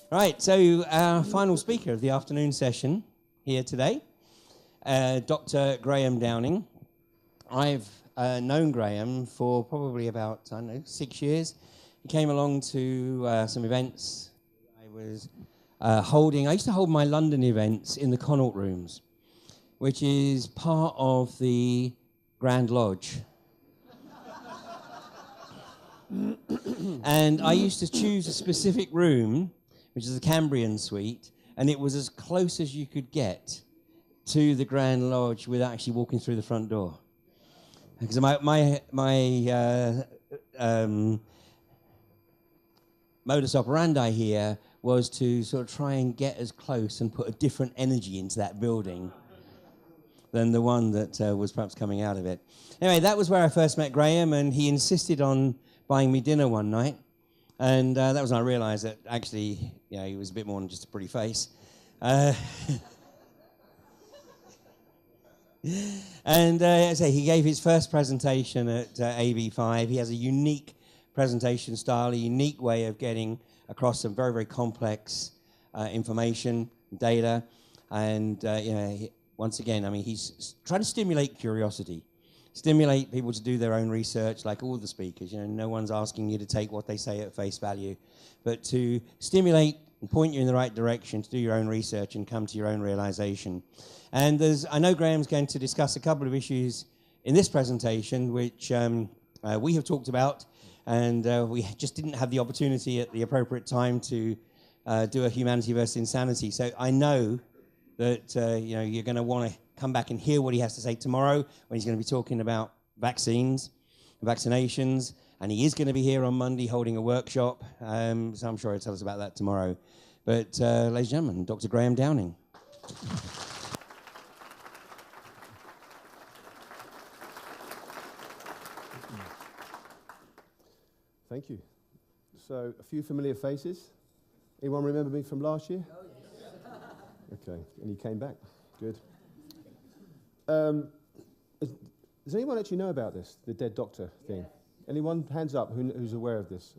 Right, so our final speaker of the afternoon session here today, Dr. Graham Downing. I've known Graham for probably about, 6 years. He came along to some events I was holding. I used to hold my London events in the Connaught Rooms, which is part of the Grand Lodge. And I used to choose a specific room, which is a Cambrian suite, and it was as close as you could get to the Grand Lodge without actually walking through the front door. Because my modus operandi here was to sort of try and get as close and put a different energy into that building than the one that was perhaps coming out of it. Anyway, that was where I first met Graham, and he insisted on buying me dinner one night. And that was when I realized that actually, he was a bit more than just a pretty face. And as I say, he gave his first presentation at AB5. He has a unique presentation style, a unique way of getting across some very, very complex information, data. And, once again, he's trying to stimulate curiosity. Stimulate people to do their own research, like all the speakers. No one's asking you to take what they say at face value, but to stimulate and point you in the right direction to do your own research and come to your own realization. And I know Graham's going to discuss a couple of issues in this presentation, which we have talked about, and we just didn't have the opportunity at the appropriate time to do a humanity versus insanity. So I know that you're going to want to come back and hear what he has to say tomorrow when he's going to be talking about vaccines, vaccinations, and he is going to be here on Monday holding a workshop, so I'm sure he'll tell us about that tomorrow. But ladies and gentlemen, Dr. Graham Downing. Thank you. So, a few familiar faces. Anyone remember me from last year? Oh, yes. Okay, and you came back. Good. Does anyone actually know about this, the dead doctor thing? Anyone? Hands up, who's aware of this?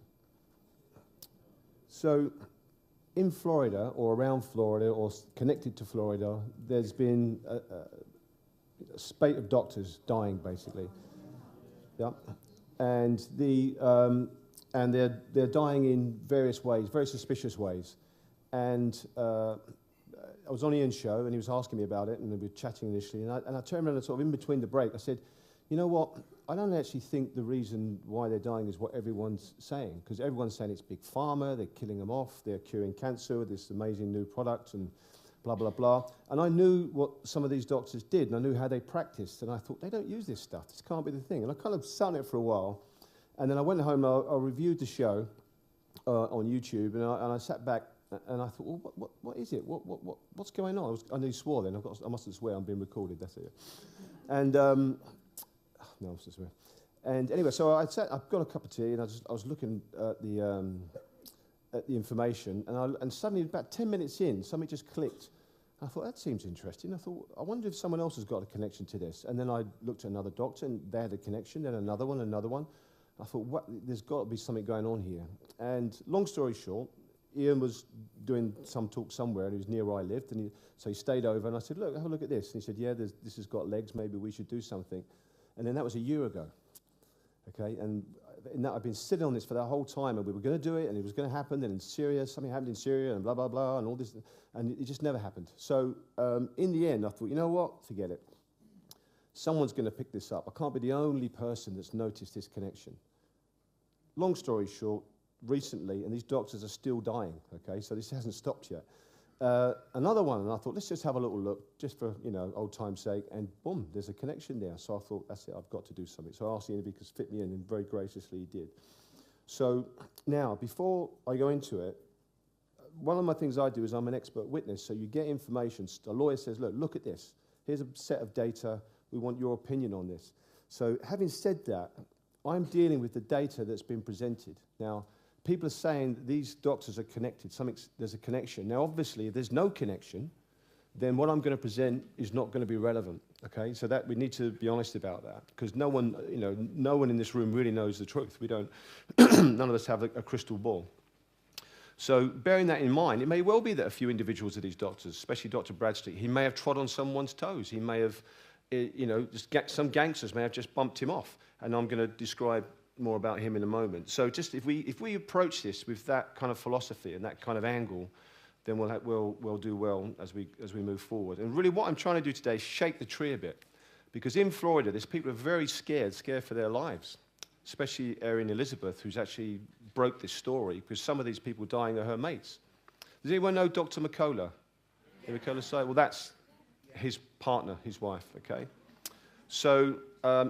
So, in Florida, or around Florida, or connected to Florida, there's been a spate of doctors dying, basically. Yeah. And they're dying in various ways, very suspicious ways. And I was on Ian's show, and he was asking me about it, and we were chatting initially, and I turned around and sort of in between the break, I said, you know what, I don't actually think the reason why they're dying is what everyone's saying, because everyone's saying it's big pharma, they're killing them off, they're curing cancer with this amazing new product, and blah, blah, blah. And I knew what some of these doctors did, and I knew how they practiced, and I thought, they don't use this stuff, this can't be the thing. And I kind of sat on it for a while, and then I went home, and I reviewed the show on YouTube, and I sat back, and I thought, well, what is it? What's going on? I nearly swore then. I mustn't swear. I'm being recorded. That's it. And no, I mustn't swear. And anyway, so I've got a cup of tea, and I was looking at the information, and suddenly, about 10 minutes in, something just clicked. I thought, that seems interesting. I thought, I wonder if someone else has got a connection to this. And then I looked at another doctor, and they had a connection. Then another one. I thought, there's got to be something going on here. And long story short, Ian was doing some talk somewhere, and he was near where I lived, and so he stayed over, and I said, look, have a look at this. And he said, yeah, this has got legs, maybe we should do something. And then that was a year ago, okay? And I've been sitting on this for that whole time, and we were going to do it, and it was going to happen, then in Syria, something happened in Syria, and blah, blah, blah, and all this, and it just never happened. So in the end, I thought, you know what, forget it. Someone's going to pick this up. I can't be the only person that's noticed this connection. Long story short, recently, and these doctors are still dying, okay, so this hasn't stopped yet. Another one, and I thought, let's just have a little look, just for, old time's sake, and boom, there's a connection there. So I thought, that's it, I've got to do something. So I asked Ian if he could fit me in, and very graciously he did. So now, before I go into it, one of my things I do is I'm an expert witness, so you get information. A lawyer says, look at this. Here's a set of data. We want your opinion on this. So having said that, I'm dealing with the data that's been presented. Now, people are saying these doctors are connected, there's a connection. Now, obviously, if there's no connection, then what I'm going to present is not going to be relevant, okay? So that we need to be honest about that, because no one in this room really knows the truth. We don't, none of us have a crystal ball. So bearing that in mind, it may well be that a few individuals of these doctors, especially Dr. Bradstreet, he may have trod on someone's toes. He may have, you know, some gangsters may have just bumped him off. And I'm going to describe more about him in a moment. So just if we approach this with that kind of philosophy and that kind of angle, then we'll do well as we move forward. And really what I'm trying to do today is shake the tree a bit. Because in Florida, there's people who are very scared for their lives, especially Erin Elizabeth, who's actually broke this story, because some of these people dying are her mates. Does anyone know Dr. McCullough? Well, that's his partner, his wife, okay? So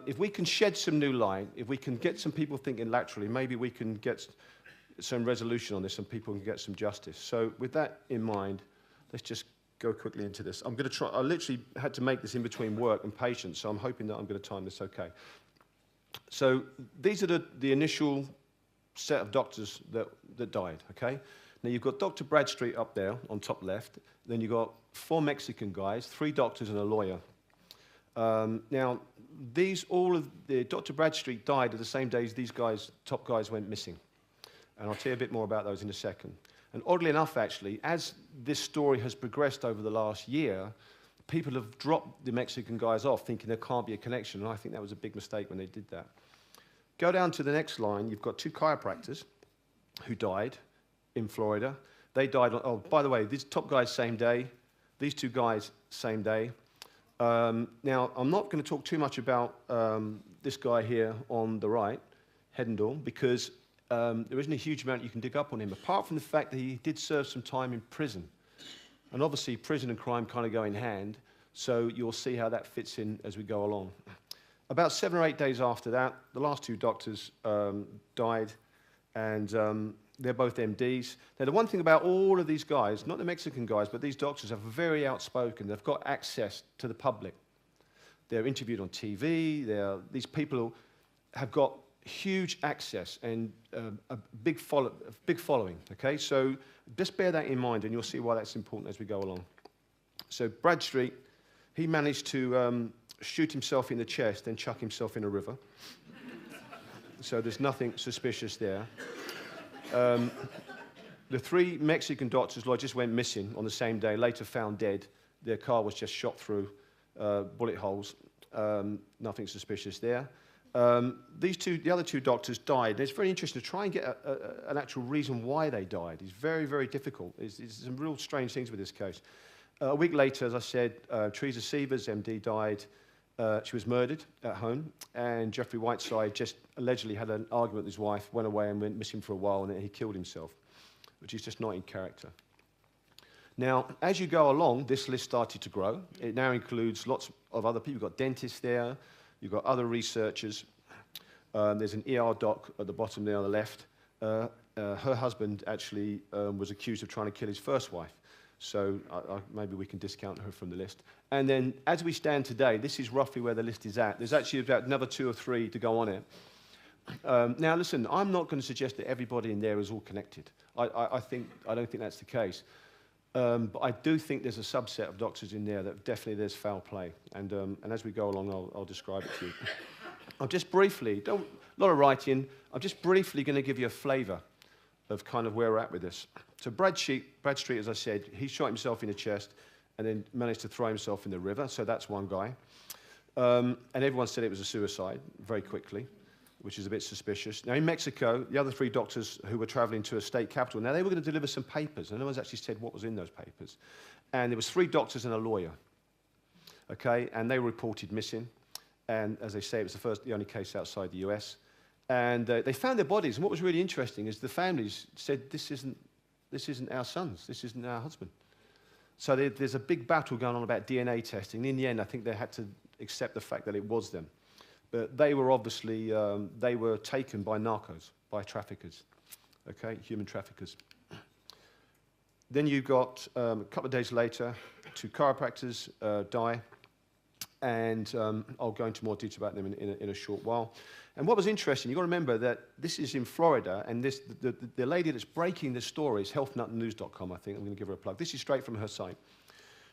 if we can shed some new light, if we can get some people thinking laterally, maybe we can get some resolution on this and people can get some justice. So with that in mind, let's just go quickly into this. I'm going to try. I literally had to make this in between work and patients, so I'm hoping that I'm going to time this okay. So these are the initial set of doctors that died, okay? Now you've got Dr. Bradstreet up there on top left, then you've got 4 Mexican guys, 3 doctors and a lawyer. Now, Dr. Bradstreet died at the same day as these guys, top guys, went missing. And I'll tell you a bit more about those in a second. And oddly enough, actually, as this story has progressed over the last year, people have dropped the Mexican guys off, thinking there can't be a connection, and I think that was a big mistake when they did that. Go down to the next line. You've got 2 chiropractors who died in Florida. They died, oh, by the way, these top guys, same day. These 2 guys, same day. Now, I'm not going to talk too much about this guy here on the right, Hedendorf, because there isn't a huge amount you can dig up on him, apart from the fact that he did serve some time in prison. And obviously, prison and crime kind of go in hand, so you'll see how that fits in as we go along. About 7 or 8 days after that, the last 2 doctors died, and they're both MDs. Now, the one thing about all of these guys, not the Mexican guys, but these doctors are very outspoken. They've got access to the public. They're interviewed on TV. These people have got huge access and a big following, okay? So just bear that in mind, and you'll see why that's important as we go along. So Bradstreet, he managed to shoot himself in the chest, then chuck himself in a river. So there's nothing suspicious there. The 3 Mexican doctors, just went missing on the same day, later found dead. Their car was just shot through, bullet holes. Nothing suspicious there. The other 2 doctors died. And it's very interesting to try and get an actual reason why they died. It's very, very difficult. There's some real strange things with this case. A week later, as I said, Teresa Sievers, MD, died. She was murdered at home, and Jeffrey Whiteside just allegedly had an argument with his wife, went away and went missing for a while, and then he killed himself, which is just not in character. Now, as you go along, this list started to grow. It now includes lots of other people. You've got dentists there. You've got other researchers. There's an ER doc at the bottom there on the left. Her husband actually was accused of trying to kill his first wife. So maybe we can discount her from the list. And then, as we stand today, this is roughly where the list is at. There's actually about another 2 or 3 to go on it. Now, listen, I'm not going to suggest that everybody in there is all connected. I don't think that's the case. But I do think there's a subset of doctors in there that definitely there's foul play. And as we go along, I'll describe it to you. I'm just briefly, a lot of writing, I'm just briefly going to give you a flavour of kind of where we're at with this. So Bradstreet, as I said, he shot himself in the chest and then managed to throw himself in the river. So that's one guy. And everyone said it was a suicide very quickly, which is a bit suspicious. Now, in Mexico, the other 3 doctors who were traveling to a state capital, now they were going to deliver some papers, and no one's actually said what was in those papers. And there was 3 doctors and a lawyer, okay? And they were reported missing. And as they say, it was the only case outside the US. And they found their bodies, and what was really interesting is the families said, this isn't our sons, this isn't our husband. So there's a big battle going on about DNA testing. In the end, I think they had to accept the fact that it was them. But they were obviously, they were taken by narcos, by traffickers, okay, human traffickers. Then you got, a couple of days later, 2 chiropractors die, and I'll go into more detail about them in a short while. And what was interesting, you've got to remember that this is in Florida, and the lady that's breaking this story is healthnutnews.com, I think. I'm going to give her a plug. This is straight from her site.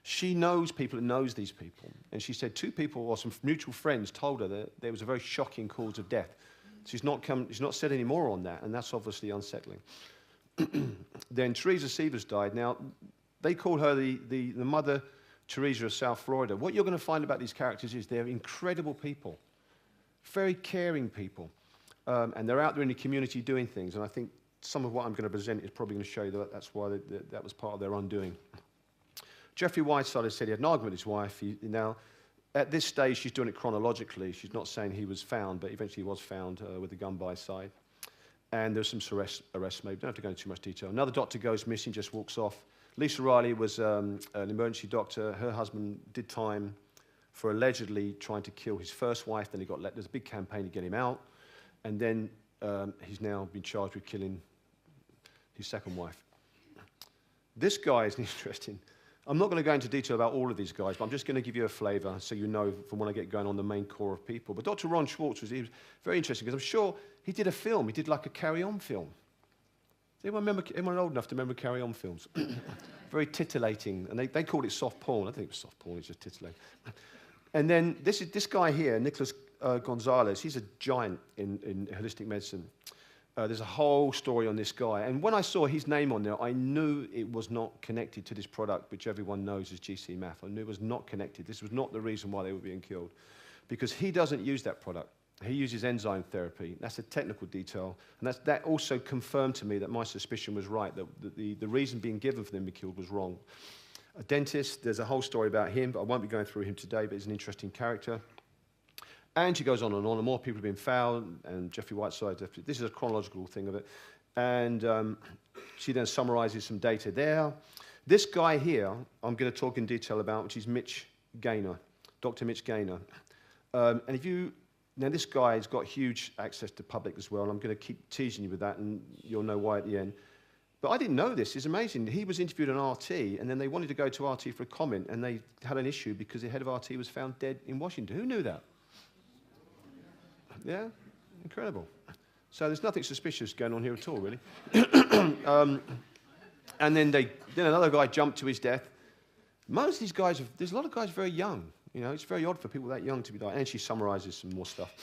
She knows people and knows these people. And she said 2 people or some mutual friends told her that there was a very shocking cause of death. She's not said any more on that, and that's obviously unsettling. then Teresa Sievers died. Now, they call her the Mother Teresa of South Florida. What you're going to find about these characters is they're incredible people, very caring people, and they're out there in the community doing things. And I think some of what I'm going to present is probably going to show you that that's why that was part of their undoing. Jeffrey Whiteside has said he had an argument with his wife. Now, at this stage, she's doing it chronologically. She's not saying he was found, but eventually he was found with a gun by his side. And there's some arrests made. Don't have to go into too much detail. Another doctor goes missing, just walks off. Lisa Riley was an emergency doctor. Her husband did time for allegedly trying to kill his first wife. Then he got there's a big campaign to get him out. And then he's now been charged with killing his second wife. This guy is interesting. I'm not going to go into detail about all of these guys, but I'm just going to give you a flavor so you know from when I get going on the main core of people. But Dr. Ron Schwartz was very interesting because I'm sure he did a film. He did like a carry-on film. Does anyone old enough to remember carry-on films? Very titillating. And they called it soft porn. I think it was soft porn. It's just titillating. And then this guy here, Nicholas Gonzalez, he's a giant in holistic medicine. There's a whole story on this guy. And when I saw his name on there, I knew it was not connected to this product, which everyone knows as GcMAF. I knew it was not connected. This was not the reason why they were being killed. Because he doesn't use that product. He uses enzyme therapy. That's a technical detail. And that also confirmed to me that my suspicion was right, that the reason being given for them to be killed was wrong. A dentist, there's a whole story about him, but I won't be going through him today, but he's an interesting character. And she goes on, and more people have been found, and Jeffrey Whiteside, this is a chronological thing of it. And she then summarizes some data there. This guy here, I'm going to talk in detail about, which is Mitch Gaynor, Dr. Mitch Gaynor. Now this guy's got huge access to public as well, and I'm going to keep teasing you with that, and you'll know why at the end. But I didn't know this. It's amazing. He was interviewed on RT, and then they wanted to go to RT for a comment, and they had an issue because the head of RT was found dead in Washington. Who knew that? Yeah? Incredible. So there's nothing suspicious going on here at all, really. And then another guy jumped to his death. Most of these guys, there's a lot of guys very young. You know, it's very odd for people that young to be dying. And she summarizes some more stuff.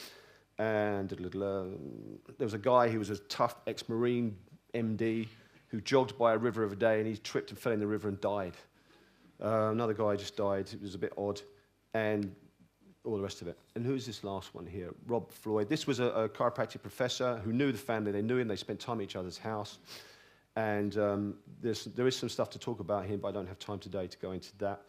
And there was a guy who was a tough ex-Marine MD who jogged by a river of a day, and he tripped and fell in the river and died. Another guy just died. It was a bit odd. And all the rest of it. And who's this last one here? Rob Floyd. This was a chiropractic professor who knew the family. They knew him. They spent time at each other's house. And there is some stuff to talk about him, but I don't have time today to go into that.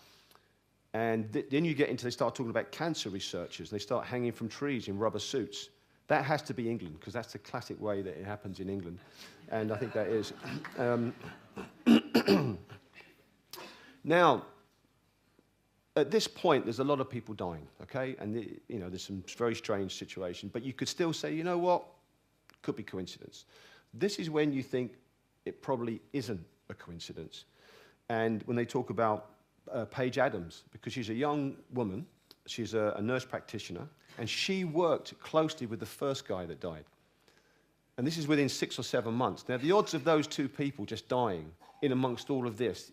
And then you get into, they start talking about cancer researchers. They start hanging from trees in rubber suits. That has to be England, because that's the classic way that it happens in England. And I think that is. Now, at this point, there's a lot of people dying, okay? And there's some very strange situations. But you could still say, you know what? Could be coincidence. This is when you think it probably isn't a coincidence. And when they talk about Paige Adams, because she's a young woman, she's a nurse practitioner, and she worked closely with the first guy that died. And this is within 6 or 7 months. Now, the odds of those two people just dying in amongst all of this,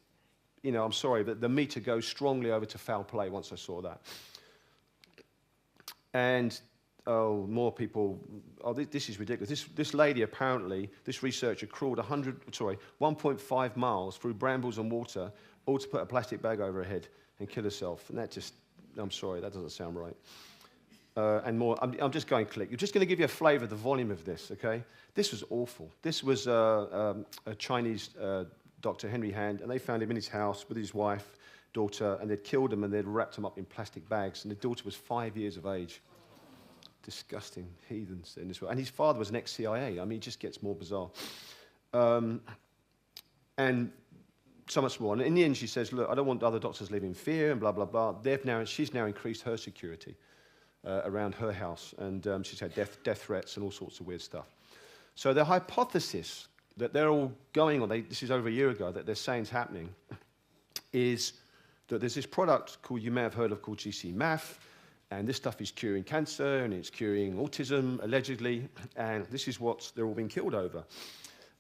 I'm sorry, but the meter goes strongly over to foul play once I saw that. And, more people, this is ridiculous. This lady, apparently, this researcher crawled 1.5 miles through brambles and water, all to put a plastic bag over her head and kill herself. And that just, I'm sorry, that doesn't sound right. And more, I'm just going click. You're just going to give you a flavor of the volume of this, okay? This was awful. This was a Chinese Dr. Henry Hand, and they found him in his house with his wife, daughter, and they'd killed him and they'd wrapped him up in plastic bags, and the daughter was 5 years of age. Disgusting heathens in this world. And his father was an ex-CIA. I mean, it just gets more bizarre. And so much more. And in the end, she says, look, I don't want other doctors to live in fear and blah, blah, blah. She's now increased her security around her house, and she's had death threats and all sorts of weird stuff. So the hypothesis that they're all going on, this is over a year ago, that they're saying is happening, is that there's this product you may have heard of called GcMAF, and this stuff is curing cancer, and it's curing autism, allegedly, and this is what they're all being killed over.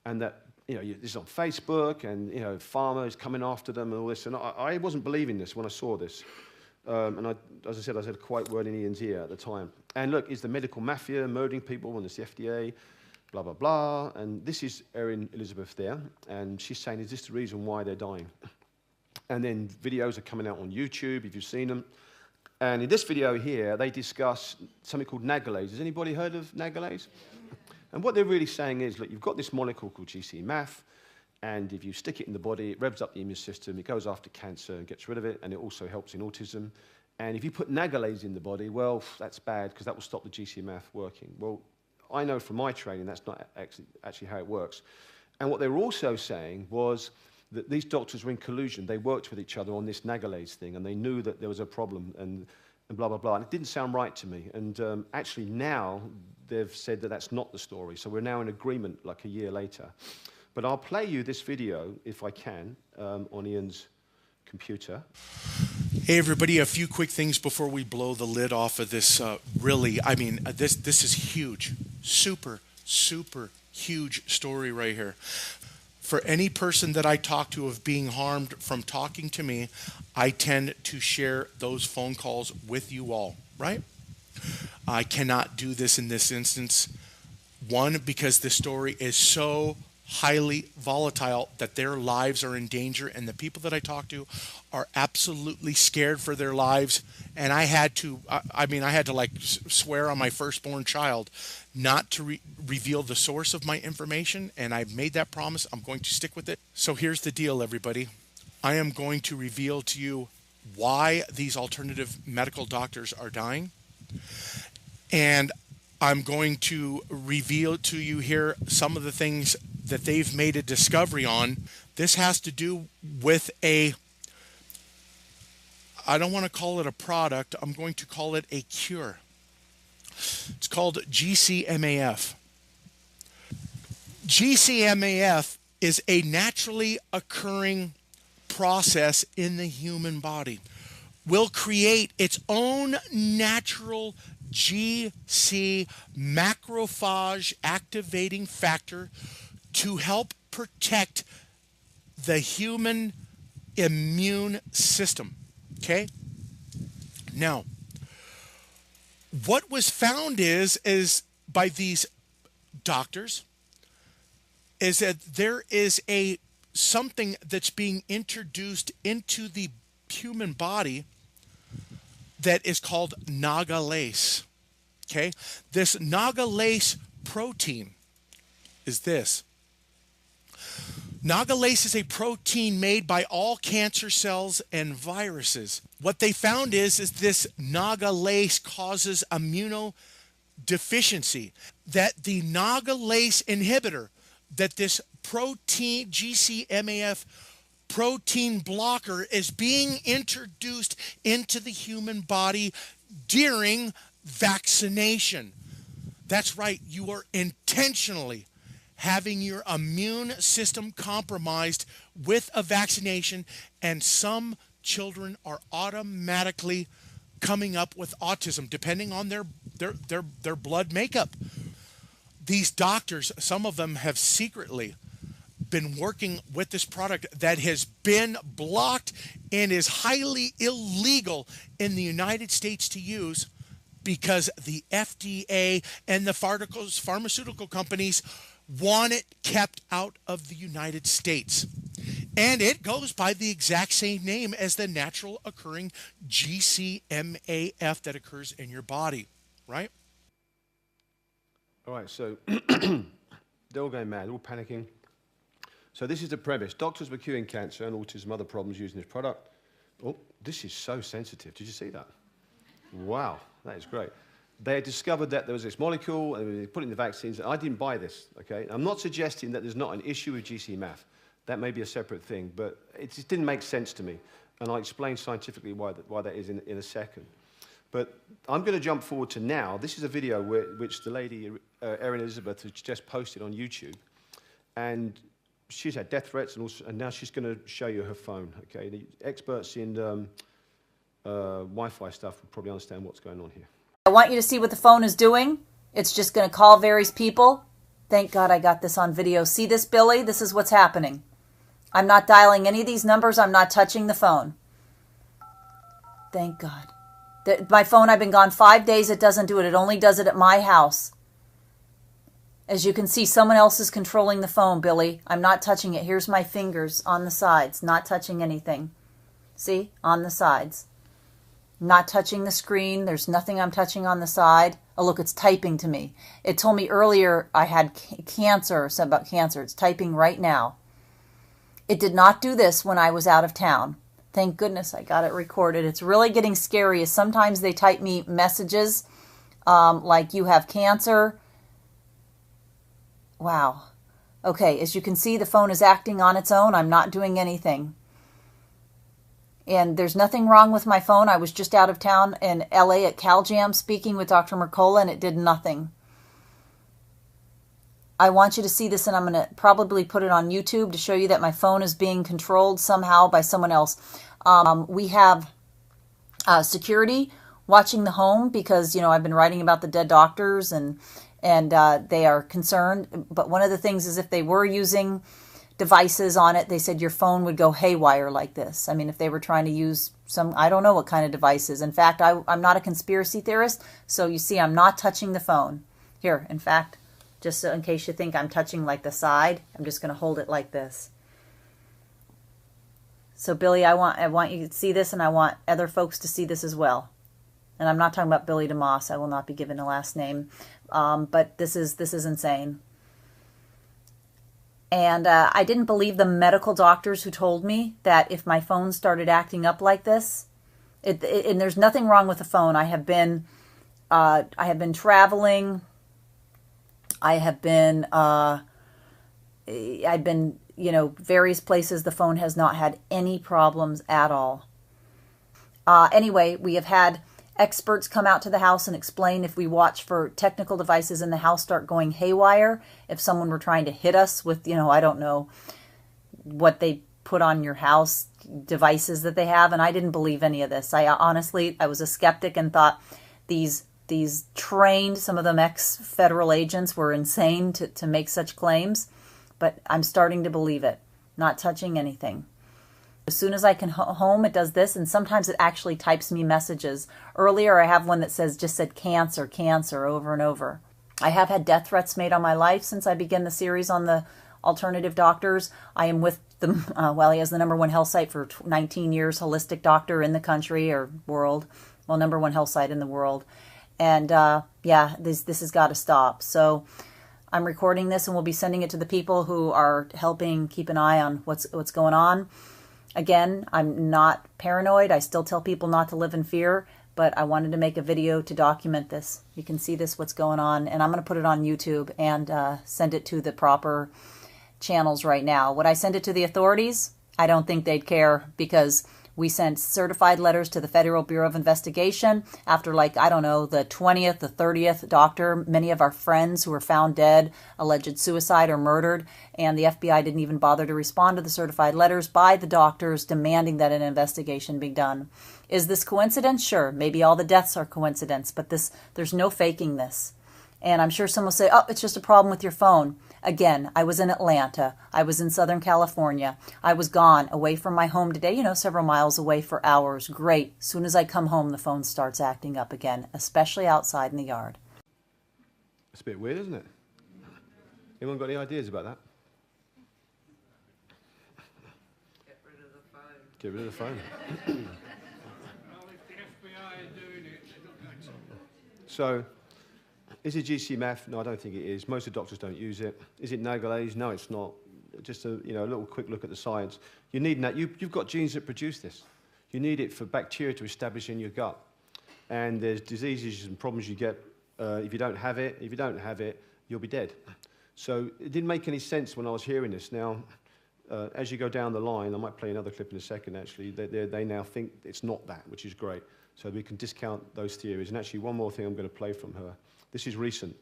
And that, this is on Facebook, and, farmers coming after them and all this, and I wasn't believing this when I saw this. And as I said a quiet word in Ian's ear at the time. And look, it's the medical mafia murdering people, and it's the FDA. blah, blah, blah. And this is Erin Elizabeth there. And she's saying, is this the reason why they're dying? And then videos are coming out on YouTube, if you've seen them. And in this video here, they discuss something called nagalase. Has anybody heard of nagalase? And what they're really saying is, look, you've got this molecule called GcMAF, and if you stick it in the body, it revs up the immune system, it goes after cancer and gets rid of it, and it also helps in autism. And if you put nagalase in the body, well, that's bad, because that will stop the GcMAF working. Well, I know from my training that's not actually how it works. And what they were also saying was that these doctors were in collusion. They worked with each other on this nagalase thing, and they knew that there was a problem, and blah, blah, blah. And it didn't sound right to me. And actually now they've said that that's not the story. So we're now in agreement like a year later. But I'll play you this video, if I can, on Ian's computer. Hey everybody, a few quick things before we blow the lid off of this. This is huge. Super huge story right here. For any person that I talk to of being harmed from talking to me, I tend to share those phone calls with you all, right? I cannot do this in this instance. One, because the story is so highly volatile that their lives are in danger, and the people that I talk to are absolutely scared for their lives. And I had to like swear on my firstborn child not to reveal the source of my information, and I've made that promise. I'm going to stick with it. So here's the deal, everybody. I am going to reveal to you why these alternative medical doctors are dying, and I'm going to reveal to you here some of the things that they've made a discovery on. This has to do with I don't want to call it a product, I'm going to call it a cure. It's called GcMAF. GcMAF is a naturally occurring process in the human body. Will create its own natural GC macrophage activating factor to help protect the human immune system. Okay? Now, what was found is by these doctors is that there is something that's being introduced into the human body that is called nagalase. Okay? This nagalase protein is this. Nagalase is a protein made by all cancer cells and viruses. What they found is this nagalase causes immunodeficiency. That the nagalase inhibitor, that this protein, GcMAF protein blocker, is being introduced into the human body during vaccination. That's right, you are intentionally having your immune system compromised with a vaccination, and some children are automatically coming up with autism depending on their blood makeup. These doctors, some of them have secretly been working with this product that has been blocked and is highly illegal in the United States to use, because the FDA and the pharmaceutical companies want it kept out of the United States. And it goes by the exact same name as the natural occurring GcMAF that occurs in your body, right? All right, so they're all going mad, they're all panicking. So this is the premise. Doctors were curing cancer and autism, other problems using this product. Oh, this is so sensitive. Did you see that? Wow, that is great. They had discovered that there was this molecule, and they put it in the vaccines. I didn't buy this, okay? I'm not suggesting that there's not an issue with GcMAF. That may be a separate thing, but it just didn't make sense to me. And I'll explain scientifically why that is in a second. But I'm going to jump forward to now. This is a video which the lady, Erin Elizabeth, has just posted on YouTube. And she's had death threats, and now she's going to show you her phone, okay? The experts in Wi-Fi stuff will probably understand what's going on here. I want you to see what the phone is doing. It's just going to call various people. Thank God I got this on video. See this, Billy? This is what's happening. I'm not dialing any of these numbers. I'm not touching the phone. Thank God. My phone, I've been gone 5 days. It doesn't do it. It only does it at my house. As you can see, someone else is controlling the phone, Billy. I'm not touching it. Here's my fingers on the sides, not touching anything. See, on the sides. Not touching the screen. There's nothing I'm touching on the side. Oh, look, it's typing to me. It told me earlier I had cancer, or something about cancer. It's typing right now. It did not do this when I was out of town. Thank goodness I got it recorded. It's really getting scary. Sometimes they type me messages like you have cancer. Wow. Okay, as you can see, the phone is acting on its own. I'm not doing anything. And there's nothing wrong with my phone. I was just out of town in LA at CalJam speaking with Dr. Mercola, and it did nothing. I want you to see this, and I'm going to probably put it on YouTube to show you that my phone is being controlled somehow by someone else. We have security watching the home because, you know, I've been writing about the dead doctors, and they are concerned. But one of the things is if they were using devices on it, they said your phone would go haywire like this. I mean, if they were trying to use some, I don't know what kind of devices. In fact, I'm not a conspiracy theorist, so you see I'm not touching the phone. Here, in fact, just so in case you think I'm touching like the side, I'm just going to hold it like this. So Billy, I want you to see this, and I want other folks to see this as well. And I'm not talking about Billy DeMoss. I will not be given a last name. But this is insane. And I didn't believe the medical doctors who told me that if my phone started acting up like this, and there's nothing wrong with the phone. I have been traveling. I've been, you know, various places. The phone has not had any problems at all. Anyway, we have had experts come out to the house and explain if we watch for technical devices in the house start going haywire, if someone were trying to hit us with, you know, I don't know what they put on your house, devices that they have, and I didn't believe any of this. I was a skeptic and thought these trained, some of them ex-federal agents, were insane to make such claims, but I'm starting to believe it. Not touching anything. As soon as I can home, it does this, and sometimes it actually types me messages. Earlier, I have one that just said cancer, cancer, over and over. I have had death threats made on my life since I began the series on the alternative doctors. I am with them, he has the #1 health site for 19 years, holistic doctor in the country or world. Well, #1 health site in the world. And yeah, this has got to stop. So I'm recording this, and we'll be sending it to the people who are helping keep an eye on what's going on. Again, I'm not paranoid. I still tell people not to live in fear, but I wanted to make a video to document this. You can see what's going on, and I'm going to put it on YouTube and send it to the proper channels right now. Would I send it to the authorities? I don't think they'd care, because we sent certified letters to the Federal Bureau of Investigation after, like, I don't know, the 20th, the 30th doctor. Many of our friends who were found dead, alleged suicide or murdered, and the FBI didn't even bother to respond to the certified letters by the doctors demanding that an investigation be done. Is this coincidence? Sure. Maybe all the deaths are coincidence, but there's no faking this. And I'm sure someone will say, oh, it's just a problem with your phone. Again, I was in Atlanta. I was in Southern California. I was gone, away from my home today, you know, several miles away for hours. Great. As soon as I come home, the phone starts acting up again, especially outside in the yard. It's a bit weird, isn't it? Anyone got any ideas about that? Get rid of the phone. Get rid of the phone. Well, if the FBI are doing it, they're not going to. So, is it GcMAF? No, I don't think it is. Most of the doctors don't use it. Is it nagalase? No, it's not. Just a little quick look at the science. You need that. You've got genes that produce this. You need it for bacteria to establish in your gut. And there's diseases and problems you get if you don't have it. If you don't have it, you'll be dead. So it didn't make any sense when I was hearing this. Now, as you go down the line, I might play another clip in a second, actually, they now think it's not that, which is great. So we can discount those theories. And actually, one more thing I'm going to play from her. This is recent.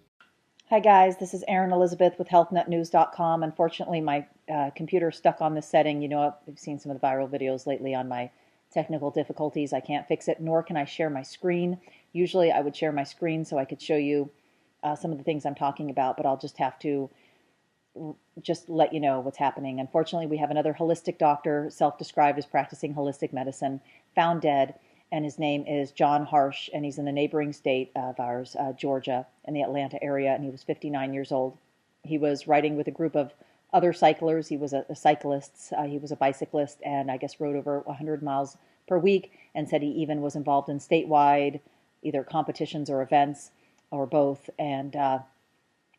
Hi guys, this is Erin Elizabeth with HealthNetNews.com. Unfortunately, my computer is stuck on this setting. You know, I've seen some of the viral videos lately on my technical difficulties. I can't fix it, nor can I share my screen. Usually I would share my screen so I could show you some of the things I'm talking about, but I'll just have to let you know what's happening. Unfortunately, we have another holistic doctor, self-described as practicing holistic medicine, found dead. And his name is John Harsh, and he's in the neighboring state of ours, Georgia, in the Atlanta area, and he was 59 years old. He was riding with a group of other cyclers. He was a cyclist. He was a bicyclist, and I guess rode over 100 miles per week, and said he even was involved in statewide either competitions or events or both, and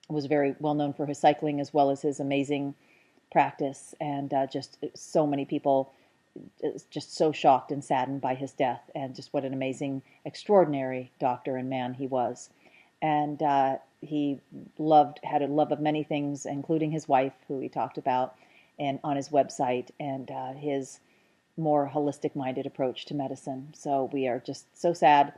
was very well known for his cycling as well as his amazing practice. And just so many people just so shocked and saddened by his death, and just what an amazing, extraordinary doctor and man he was. And he had a love of many things, including his wife, who he talked about and on his website, and his more holistic-minded approach to medicine. So we are just so sad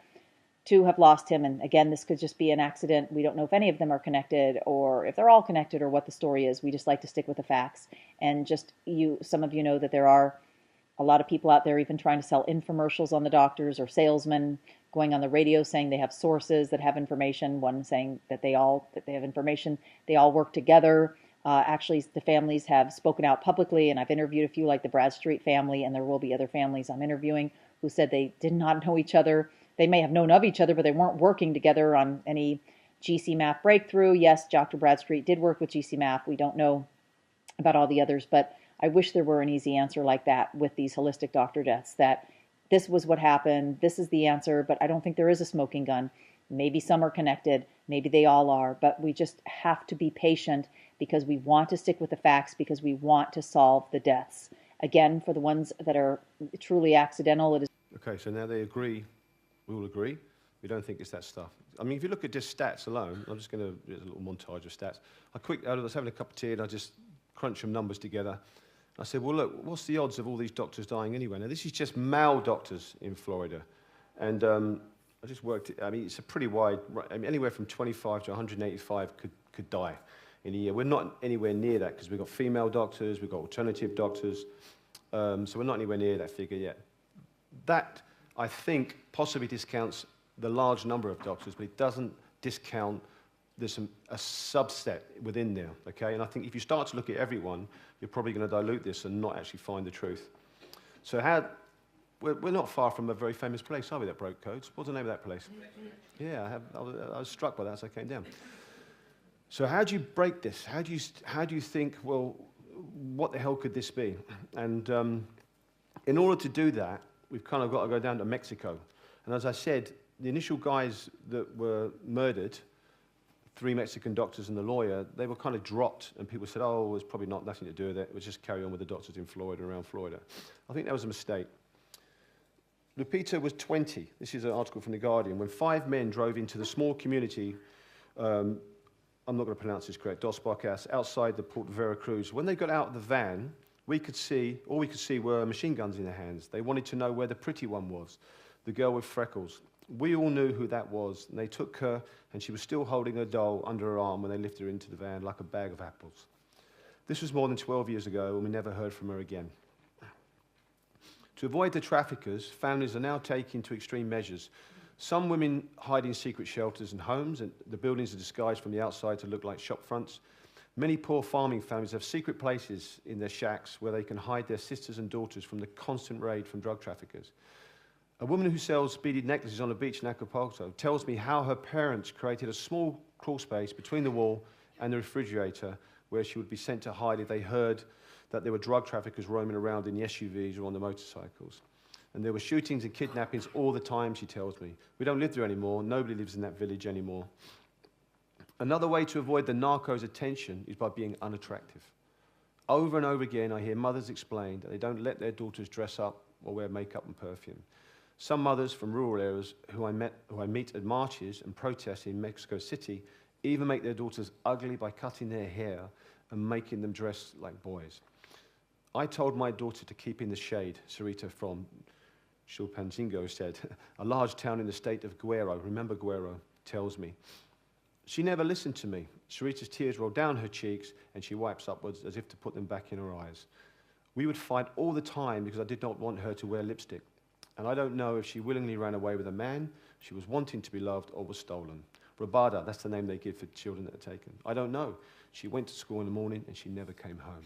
to have lost him. And again, this could just be an accident. We don't know if any of them are connected or if they're all connected or what the story is. We just like to stick with the facts. And just some of you know that there are a lot of people out there even trying to sell infomercials on the doctors, or salesmen going on the radio saying they have sources that have information. One saying that they have information. They all work together. Actually, the families have spoken out publicly, and I've interviewed a few, like the Bradstreet family, and there will be other families I'm interviewing who said they did not know each other. They may have known of each other, but they weren't working together on any GcMAF breakthrough. Yes, Dr. Bradstreet did work with GcMAF. We don't know about all the others, but I wish there were an easy answer like that with these holistic doctor deaths, that this was what happened, this is the answer, but I don't think there is a smoking gun. Maybe some are connected, maybe they all are, but we just have to be patient because we want to stick with the facts, because we want to solve the deaths. Again, for the ones that are truly accidental, it is... Okay, so now they agree, we all agree, we don't think it's that stuff. I mean, if you look at just stats alone, I'm just going to do a little montage of stats. I was having a cup of tea and I just crunched some numbers together. I said, well, look, what's the odds of all these doctors dying anyway? Now, this is just male doctors in Florida. And I just worked it. I mean, it's a pretty wide, I mean, anywhere from 25 to 185 could die in a year. We're not anywhere near that because we've got female doctors, we've got alternative doctors. So we're not anywhere near that figure yet. That, I think, possibly discounts the large number of doctors, but it doesn't discount there's a subset within there, okay? And I think if you start to look at everyone, you're probably going to dilute this and not actually find the truth. So we're not far from a very famous place, are we, that broke codes? What's the name of that place? Yeah, I was struck by that as I came down. So how do you break this? How do you think, well, what the hell could this be? And in order to do that, we've kind of got to go down to Mexico. And as I said, the initial guys that were murdered, 3 Mexican doctors and the lawyer, they were kind of dropped, and people said, oh, it's probably nothing to do with it. It was just carry on with the doctors in Florida, around Florida. I think that was a mistake. Lupita was 20. This is an article from The Guardian. When 5 men drove into the small community, I'm not going to pronounce this correct, Dos Bocas, outside the port of Veracruz. When they got out of the van, all we could see were machine guns in their hands. They wanted to know where the pretty one was, the girl with freckles. We all knew who that was, and they took her, and she was still holding her doll under her arm when they lifted her into the van like a bag of apples. This was more than 12 years ago, and we never heard from her again. To avoid the traffickers, families are now taking to extreme measures. Some women hide in secret shelters and homes, and the buildings are disguised from the outside to look like shop fronts. Many poor farming families have secret places in their shacks where they can hide their sisters and daughters from the constant raid from drug traffickers. A woman who sells beaded necklaces on a beach in Acapulco tells me how her parents created a small crawl space between the wall and the refrigerator where she would be sent to hide if they heard that there were drug traffickers roaming around in the SUVs or on the motorcycles. And there were shootings and kidnappings all the time, she tells me. We don't live there anymore. Nobody lives in that village anymore. Another way to avoid the narcos' attention is by being unattractive. Over and over again, I hear mothers explain that they don't let their daughters dress up or wear makeup and perfume. Some mothers from rural areas who I meet at marches and protests in Mexico City even make their daughters ugly by cutting their hair and making them dress like boys. I told my daughter to keep in the shade, Sarita from Chilpancingo said, a large town in the state of Guerrero. Remember Guerrero, tells me. She never listened to me. Sarita's tears roll down her cheeks and she wipes upwards as if to put them back in her eyes. We would fight all the time because I did not want her to wear lipstick. And I don't know if she willingly ran away with a man, she was wanting to be loved, or was stolen. Rabada, that's the name they give for children that are taken. I don't know. She went to school in the morning and she never came home.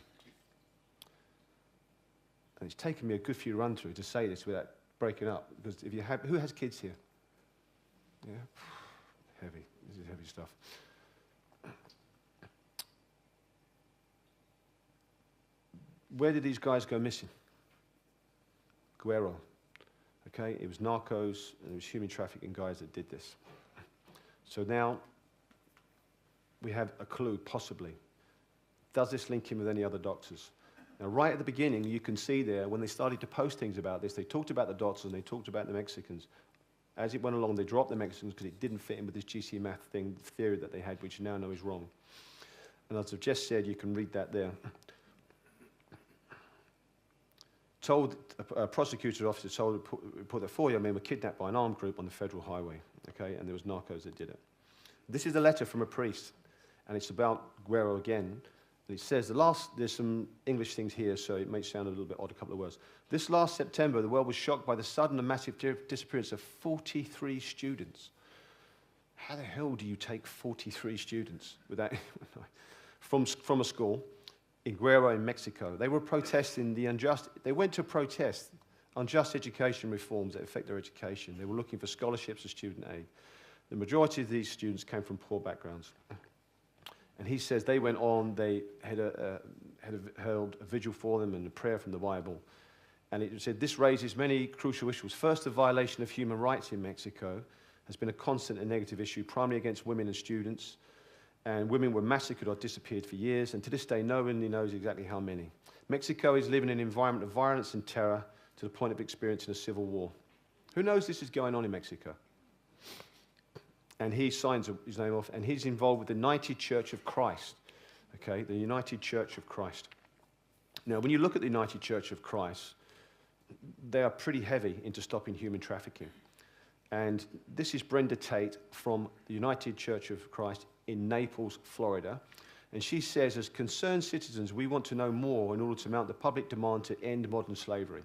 And it's taken me a good few run-through to say this without breaking up. Because if you have, who has kids here? Yeah? Heavy. This is heavy stuff. where did these guys go missing? Guerrero. Okay, it was narcos and it was human trafficking guys that did this. So now we have a clue, possibly. Does this link him with any other doctors? Now, right at the beginning, you can see there, when they started to post things about this, they talked about the doctors and they talked about the Mexicans. As it went along, they dropped the Mexicans because it didn't fit in with this GcMAF theory that they had, which you now know is wrong. And as I've just said, you can read that there. A prosecutor's officer put that 4 young men were kidnapped by an armed group on the federal highway, okay, and there was narcos that did it. This is a letter from a priest, and it's about Guerrero again. And it says, there's some English things here, so it may sound a little bit odd, a couple of words. This last September, the world was shocked by the sudden and massive disappearance of 43 students. How the hell do you take 43 students without, from a school in Guerrero in Mexico? They were protesting they went to protest unjust education reforms that affect their education. They were looking for scholarships and student aid. The majority of these students came from poor backgrounds. And he says they went on, they held a vigil for them and a prayer from the Bible. And it said, this raises many crucial issues. First, the violation of human rights in Mexico has been a constant and negative issue, primarily against women and students. And women were massacred or disappeared for years. And to this day, no one knows exactly how many. Mexico is living in an environment of violence and terror to the point of experiencing a civil war. Who knows this is going on in Mexico? And he signs his name off, and he's involved with the United Church of Christ. Okay, the United Church of Christ. Now, when you look at the United Church of Christ, they are pretty heavy into stopping human trafficking. And this is Brenda Tate from the United Church of Christ in Naples, Florida. And she says, as concerned citizens, we want to know more in order to mount the public demand to end modern slavery.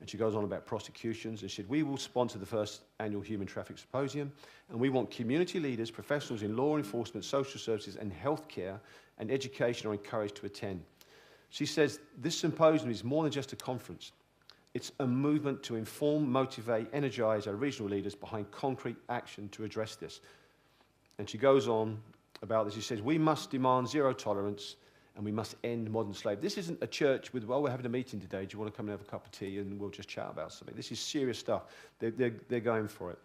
And she goes on about prosecutions, and she said, we will sponsor the first annual Human Trafficking Symposium, and we want community leaders, professionals in law enforcement, social services, and healthcare, and education are encouraged to attend. She says, this symposium is more than just a conference. It's a movement to inform, motivate, energize our regional leaders behind concrete action to address this. And she goes on about this. She says, we must demand zero tolerance, and we must end modern slavery. This isn't a church with, well, we're having a meeting today. Do you want to come and have a cup of tea and we'll just chat about something? This is serious stuff. They're going for it.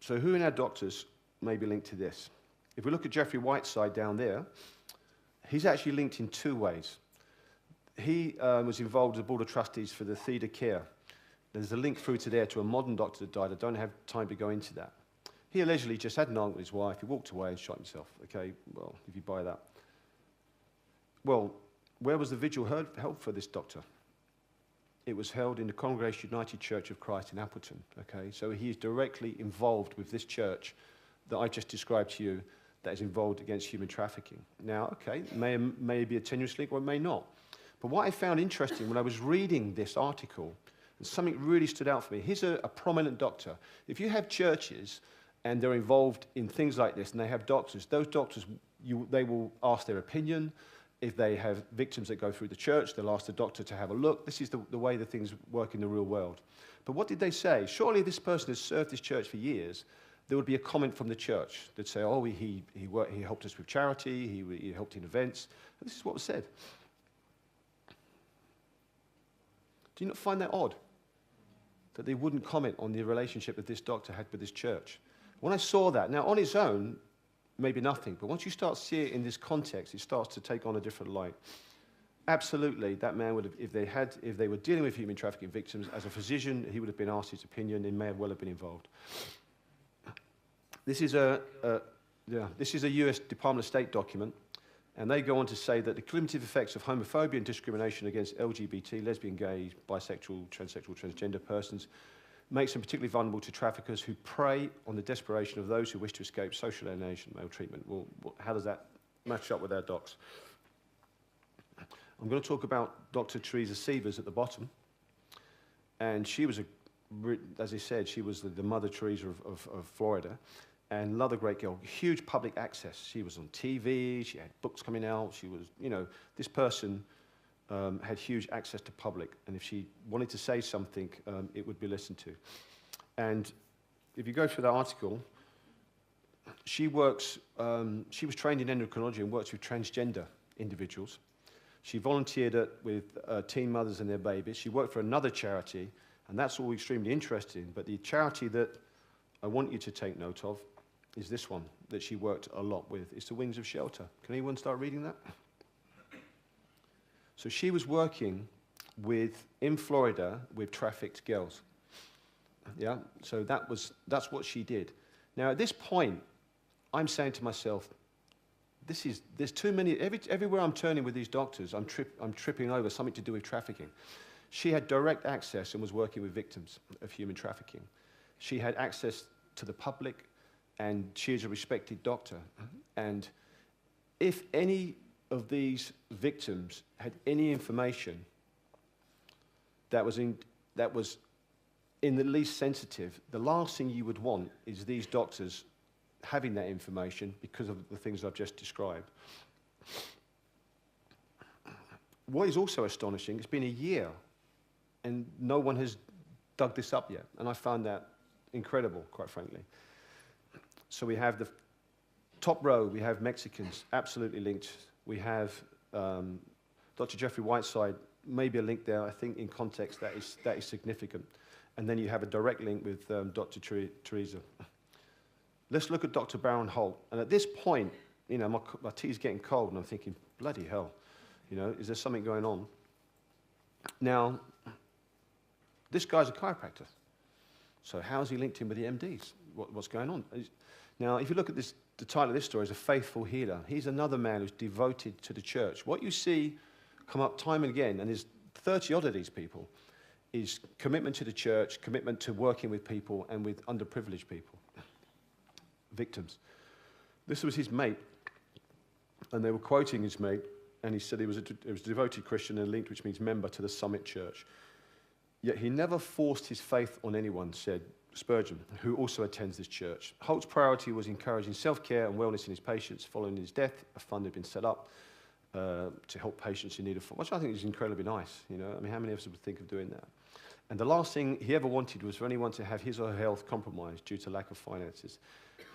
So who in our doctors may be linked to this? If we look at Jeffrey Whiteside down there, he's actually linked in 2 ways. He was involved as a board of trustees for the Theda Care. There's a link through to there to a modern doctor that died. I don't have time to go into that. He allegedly just had an argument with his wife. He walked away and shot himself. Okay, well, if you buy that. Well, where was the vigil held for this doctor? It was held in the Congregation United Church of Christ in Appleton. Okay, so he is directly involved with this church that I just described to you that is involved against human trafficking. Now, okay, may be a tenuous link or it may not. But what I found interesting when I was reading this article, and something really stood out for me. He's a prominent doctor. If you have churches and they're involved in things like this, and they have doctors, those doctors, they will ask their opinion. If they have victims that go through the church, they'll ask the doctor to have a look. This is the way the things work in the real world. But what did they say? Surely this person has served this church for years. There would be a comment from the church. They'd say, oh, he helped us with charity, he helped in events. And this is what was said. Do you not find that odd? That they wouldn't comment on the relationship that this doctor had with this church. When I saw that, now on its own, maybe nothing, but once you start seeing it in this context, it starts to take on a different light. Absolutely, that man would have, if they were dealing with human trafficking victims, as a physician, he would have been asked his opinion, and may well have been involved. This is a US Department of State document, and they go on to say that the cumulative effects of homophobia and discrimination against LGBT, lesbian, gay, bisexual, transsexual, transgender persons makes them particularly vulnerable to traffickers who prey on the desperation of those who wish to escape social alienation and maltreatment. Well, how does that match up with our docs? I'm going to talk about Dr. Teresa Sievers at the bottom. And she was, as I said, she was the Mother Teresa of Florida. And another great girl, huge public access. She was on TV, she had books coming out, she was, this person had huge access to public, and if she wanted to say something, it would be listened to. And if you go through that article, she was trained in endocrinology and works with transgender individuals. She volunteered with teen mothers and their babies. She worked for another charity, and that's all extremely interesting. But the charity that I want you to take note of is this one that she worked a lot with. It's the Wings of Shelter. Can anyone start reading that? So she was working in Florida with trafficked girls. Yeah, so that's what she did. Now at this point, I'm saying to myself, there's too many, everywhere I'm turning with these doctors, I'm tripping over something to do with trafficking. She had direct access and was working with victims of human trafficking. She had access to the public, and she is a respected doctor. And if any of these victims had any information that was in the least sensitive, the last thing you would want is these doctors having that information because of the things I've just described. What is also astonishing, it's been a year and no one has dug this up yet, and I found that incredible, quite frankly. So we have the top row, we have Mexicans, absolutely linked. We have Dr. Jeffrey Whiteside, maybe a link there. I think in context that is significant. And then you have a direct link with Dr. Teresa. Let's look at Dr. Baron Holt. And at this point, you know, my tea's getting cold, and I'm thinking, bloody hell, you know, is there something going on? Now, this guy's a chiropractor. So how is he linked in with the MDs? What's going on? Now, if you look at this, the title of this story is A Faithful Healer. He's another man who's devoted to the church. What you see come up time and again, and there's 30-odd of these people, is commitment to the church, commitment to working with people and with underprivileged people, victims. This was his mate, and they were quoting his mate, and he said he was a devoted Christian and linked, which means member, to the Summit Church. Yet he never forced his faith on anyone, said Spurgeon, who also attends this church. Holt's priority was encouraging self-care and wellness in his patients. Following his death, a fund had been set up to help patients in need of funds, which I think is incredibly nice. You know, I mean, how many of us would think of doing that? And the last thing he ever wanted was for anyone to have his or her health compromised due to lack of finances.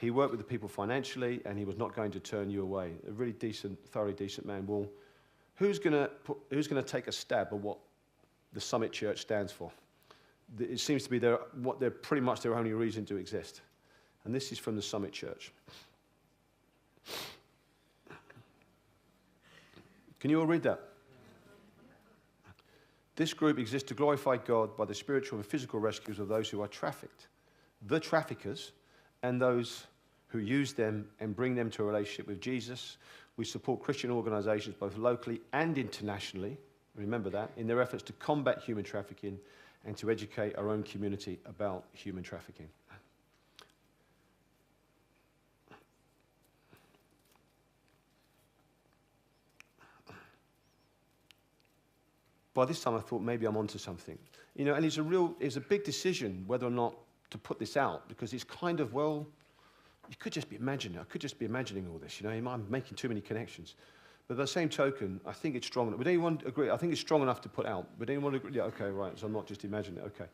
He worked with the people financially, and he was not going to turn you away. A really decent, thoroughly decent man. Well, who's going to take a stab at what the Summit Church stands for? It seems to be they're pretty much their only reason to exist. And this is from the Summit Church. Can you all read that? This group exists to glorify God by the spiritual and physical rescues of those who are trafficked, the traffickers, and those who use them and bring them to a relationship with Jesus. We support Christian organizations both locally and internationally, remember that, in their efforts to combat human trafficking and to educate our own community about human trafficking. By this time I thought maybe I'm onto something. You know, and it's a big decision whether or not to put this out, because it's kind of, well, you could just be imagining, I could just be imagining all this, you know, I'm making too many connections. But by the same token, I think it's strong enough. Would anyone agree? I think it's strong enough to put out. Would anyone agree? Yeah, okay, right, so I'm not just imagining it, okay.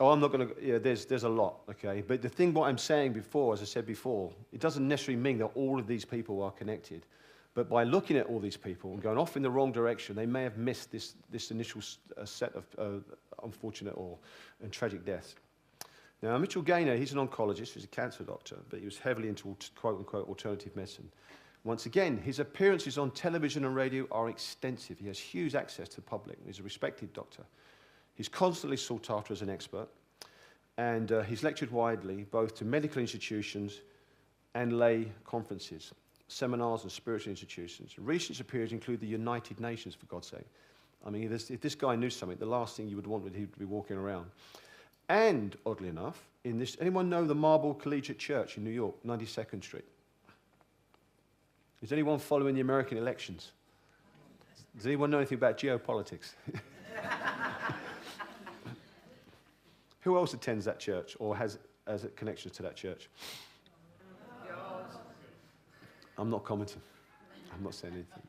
Oh, I'm not going to, yeah, there's a lot, okay. But the thing, what I'm saying before, as I said before, it doesn't necessarily mean that all of these people are connected. But by looking at all these people and going off in the wrong direction, they may have missed this initial set of unfortunate and tragic deaths. Now, Mitchell Gaynor, he's an oncologist, he's a cancer doctor, but he was heavily into quote-unquote alternative medicine. Once again, his appearances on television and radio are extensive. He has huge access to the public. He's a respected doctor. He's constantly sought after as an expert, and he's lectured widely, both to medical institutions and lay conferences, seminars and spiritual institutions. Recent appearances include the United Nations, for God's sake. I mean, if this guy knew something, the last thing you would want would he be walking around. And, oddly enough, anyone know the Marble Collegiate Church in New York, 92nd Street? Is anyone following the American elections? Does anyone know anything about geopolitics? Who else attends that church or has connections to that church? I'm not commenting. I'm not saying anything.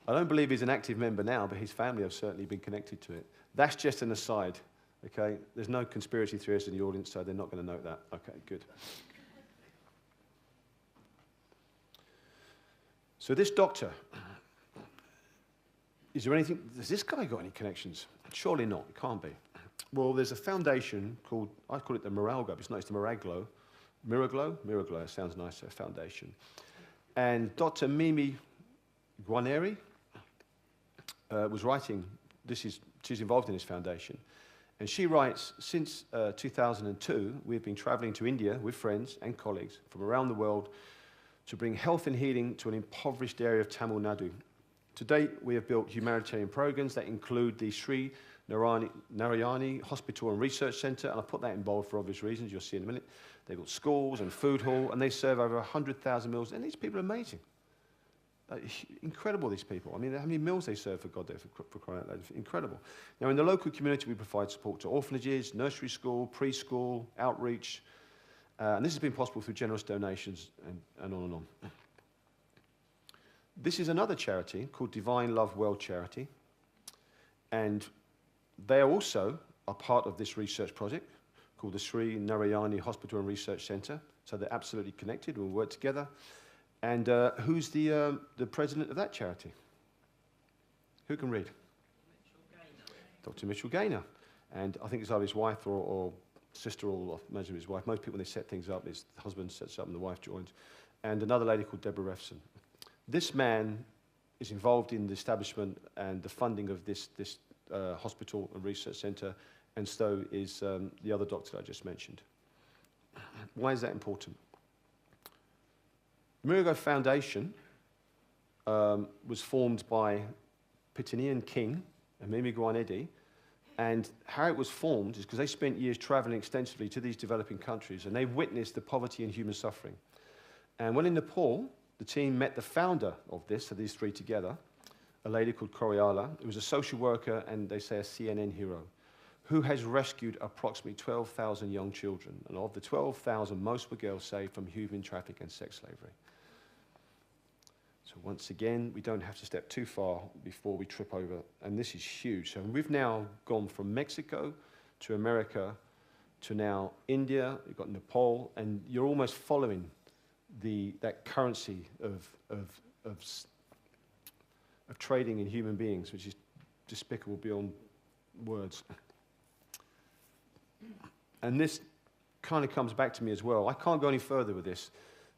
I don't believe he's an active member now, but his family have certainly been connected to it. That's just an aside, okay? There's no conspiracy theorists in the audience, so they're not going to note that. Okay, good. So this doctor, is there anything, has this guy got any connections? Surely not, it can't be. Well, there's a foundation called, I call it the Morale, it's not, it's the Miraglo. Miraglo, it sounds nicer, foundation. And Dr. Mimi Guarneri was writing, she's involved in this foundation, and she writes, since 2002, we've been traveling to India with friends and colleagues from around the world to bring health and healing to an impoverished area of Tamil Nadu. To date, we have built humanitarian programs that include the Sri Narayani Hospital and Research Centre, and I'll put that in bold for obvious reasons, you'll see in a minute. They've got schools and food hall, and they serve over 100,000 meals, and these people are amazing. Incredible, these people. I mean, how many meals they serve, for God, for crying out loud. Incredible. Now, in the local community, we provide support to orphanages, nursery school, preschool, outreach, and this has been possible through generous donations and on and on. This is another charity called Divine Love World Charity, and they are also a part of this research project called the Sri Narayani Hospital and Research Centre, so they're absolutely connected, we'll work together. And who's the president of that charity? Who can read? Dr. Mitchell Gaynor. And I think it's either his wife or sister, or imagine his wife. Most people, when they set things up, it's the husband sets up and the wife joins. And another lady called Deborah Refson. This man is involved in the establishment and the funding of this hospital and research centre, and so is the other doctor I just mentioned. Why is that important? Mirago Foundation was formed by Pitanian King and Mimi Guarneri, and how it was formed is because they spent years travelling extensively to these developing countries, and they witnessed the poverty and human suffering. And when in Nepal, the team met the founder of this, so these three together, a lady called Coriala, who was a social worker and they say a CNN hero, who has rescued approximately 12,000 young children. And of the 12,000, most were girls saved from human trafficking and sex slavery. So once again, we don't have to step too far before we trip over, and this is huge. So we've now gone from Mexico to America to now India, you've got Nepal, and you're almost following that currency of trading in human beings, which is despicable beyond words. And this kind of comes back to me as well. I can't go any further with this,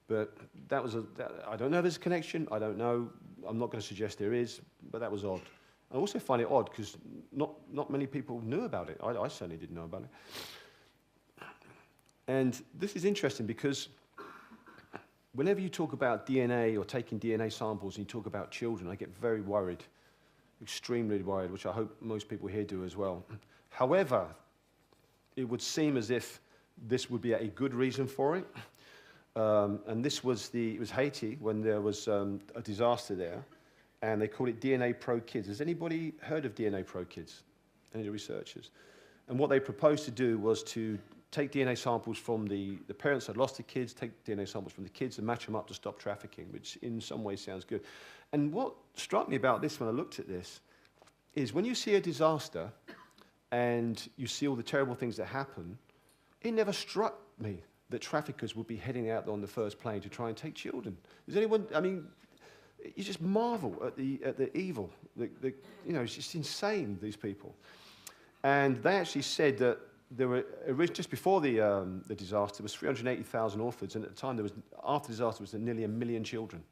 but I don't know if there's a connection, I don't know, I'm not going to suggest there is, but that was odd. I also find it odd because not many people knew about it. I certainly didn't know about it. And this is interesting because whenever you talk about DNA or taking DNA samples and you talk about children, I get very worried, extremely worried, which I hope most people here do as well. However, it would seem as if this would be a good reason for it. And it was Haiti when there was a disaster there, and they called it DNA Pro Kids. Has anybody heard of DNA Pro Kids? Any of the researchers? And what they proposed to do was to take DNA samples from the parents that lost the kids, take DNA samples from the kids and match them up to stop trafficking, which in some ways sounds good. And what struck me about this when I looked at this is when you see a disaster and you see all the terrible things that happen, it never struck me that traffickers would be heading out on the first plane to try and take children. Does anyone, I mean, you just marvel at the evil. You know, it's just insane, these people. And they actually said that there were, just before the disaster, there was 380,000 orphans, and at the time, after the disaster, there was nearly 1 million children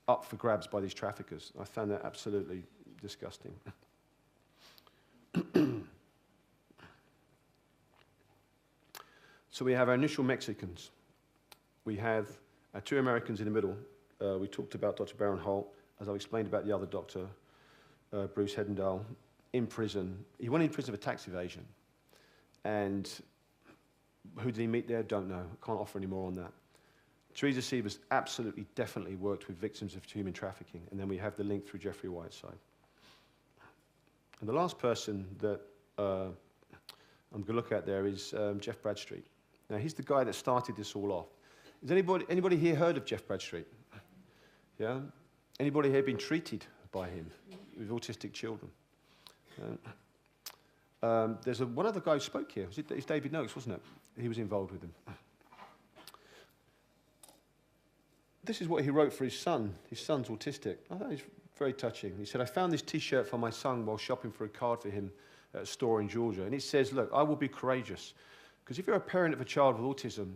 up for grabs by these traffickers. I found that absolutely disgusting. So we have our initial Mexicans. We have our 2 Americans in the middle. We talked about Dr. Baron Holt, as I've explained about the other doctor, Bruce Hedendahl, in prison. He went in prison for tax evasion. And who did he meet there? Don't know. Can't offer any more on that. Teresa Sievers absolutely, definitely worked with victims of human trafficking. And then we have the link through Jeffrey Whiteside. And the last person that I'm going to look at there is Jeff Bradstreet. Now, he's the guy that started this all off. Has anybody here heard of Jeff Bradstreet? Yeah? Anybody here been treated by him with autistic children? There's one other guy who spoke here. It's David Noakes, wasn't it? He was involved with him. this is what he wrote for his son. His son's autistic. I thought it was very touching. He said, I found this T-shirt for my son while shopping for a card for him at a store in Georgia. And it says, look, I will be courageous. Because if you're a parent of a child with autism,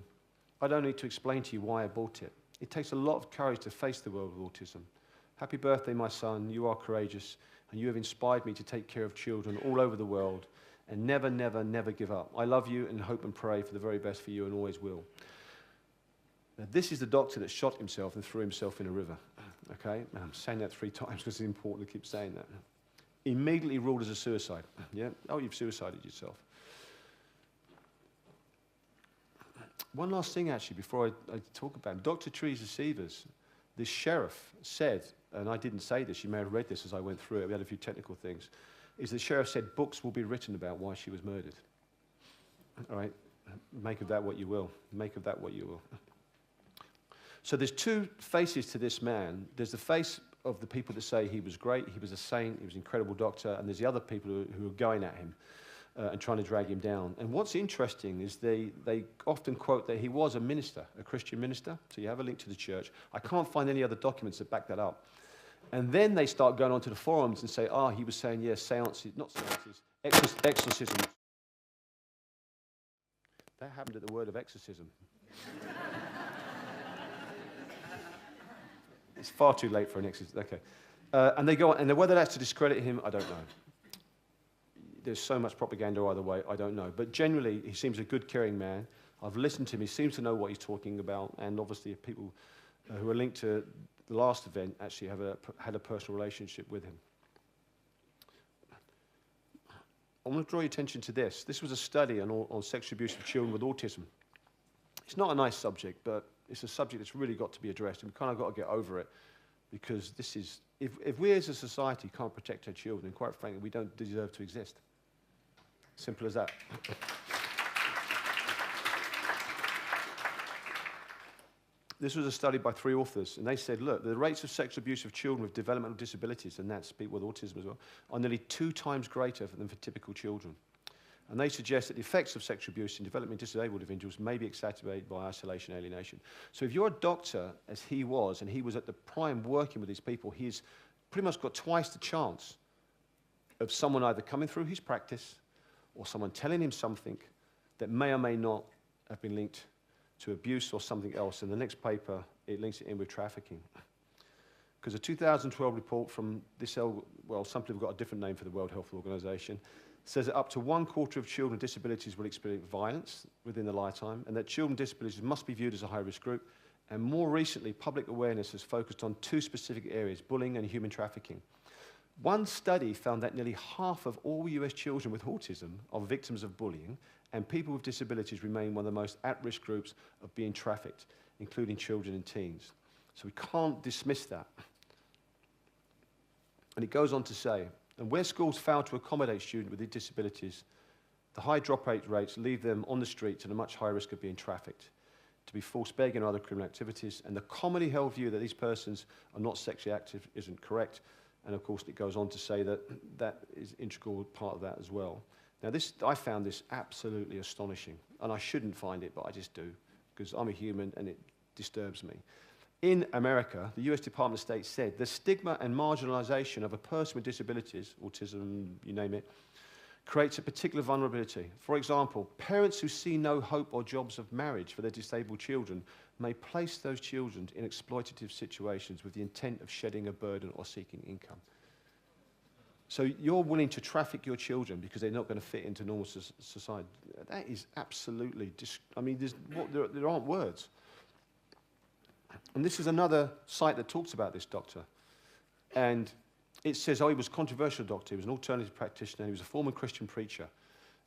I don't need to explain to you why I bought it. It takes a lot of courage to face the world with autism. Happy birthday, my son. You are courageous. And you have inspired me to take care of children all over the world. And never, never, never give up. I love you and hope and pray for the very best for you and always will. Now, this is the doctor that shot himself and threw himself in a river. Okay? And I'm saying that 3 times because it's important to keep saying that. Immediately ruled as a suicide. Yeah? Oh, you've suicided yourself. One last thing, actually, before I talk about him. Dr. Teresa Sievers, the sheriff, said, and I didn't say this, you may have read this as I went through it, we had a few technical things, is the sheriff said books will be written about why she was murdered. All right? Make of that what you will. Make of that what you will. So there's 2 faces to this man. There's the face of the people that say he was great, he was a saint, he was an incredible doctor, and there's the other people who are going at him and trying to drag him down. And what's interesting is they often quote that he was a minister, a Christian minister. So you have a link to the church. I can't find any other documents that back that up. And then they start going onto the forums and say, he was saying, yes, seances, not seances, exorcisms. That happened at the word of exorcism. It's far too late for an exorcism. Okay. And they go on, and whether that's to discredit him, I don't know. There's so much propaganda either way, I don't know. But generally, he seems a good, caring man. I've listened to him. He seems to know what he's talking about. And obviously, people who are linked to the last event actually had a personal relationship with him. I want to draw your attention to this. This was a study on sexual abuse of children with autism. It's not a nice subject, but it's a subject that's really got to be addressed. And we've kind of got to get over it. Because this is, if we as a society can't protect our children, then quite frankly, we don't deserve to exist. Simple as that. This was a study by 3 authors, and they said, look, the rates of sexual abuse of children with developmental disabilities, and that's people with autism as well, are nearly 2 times greater than for typical children. And they suggest that the effects of sexual abuse in developmentally disabled individuals may be exacerbated by isolation and alienation. So if you're a doctor, as he was, and he was at the prime working with these people, he's pretty much got twice the chance of someone either coming through his practice or someone telling him something that may or may not have been linked to abuse or something else. In the next paper, it links it in with trafficking. Because a 2012 report from this, well, some people have got a different name for the World Health Organization, says that up to 1/4 of children with disabilities will experience violence within their lifetime, and that children with disabilities must be viewed as a high-risk group. And more recently, public awareness has focused on 2 specific areas, bullying and human trafficking. One study found that nearly half of all US children with autism are victims of bullying, and people with disabilities remain one of the most at-risk groups of being trafficked, including children and teens. So we can't dismiss that. And it goes on to say, and where schools fail to accommodate students with disabilities, the high drop rates leave them on the streets at a much higher risk of being trafficked, to be forced begging or other criminal activities, and the commonly held view that these persons are not sexually active isn't correct. And of course, it goes on to say that that is an integral part of that as well. Now, I found this absolutely astonishing, and I shouldn't find it, but I just do, because I'm a human and it disturbs me. In America, the US Department of State said the stigma and marginalization of a person with disabilities, autism, you name it, creates a particular vulnerability. For example, parents who see no hope or jobs of marriage for their disabled children may place those children in exploitative situations with the intent of shedding a burden or seeking income. So you're willing to traffic your children because they're not going to fit into normal society. That is absolutely, I mean, there aren't words. And this is another site that talks about this doctor. And it says, he was a controversial doctor, he was an alternative practitioner, he was a former Christian preacher.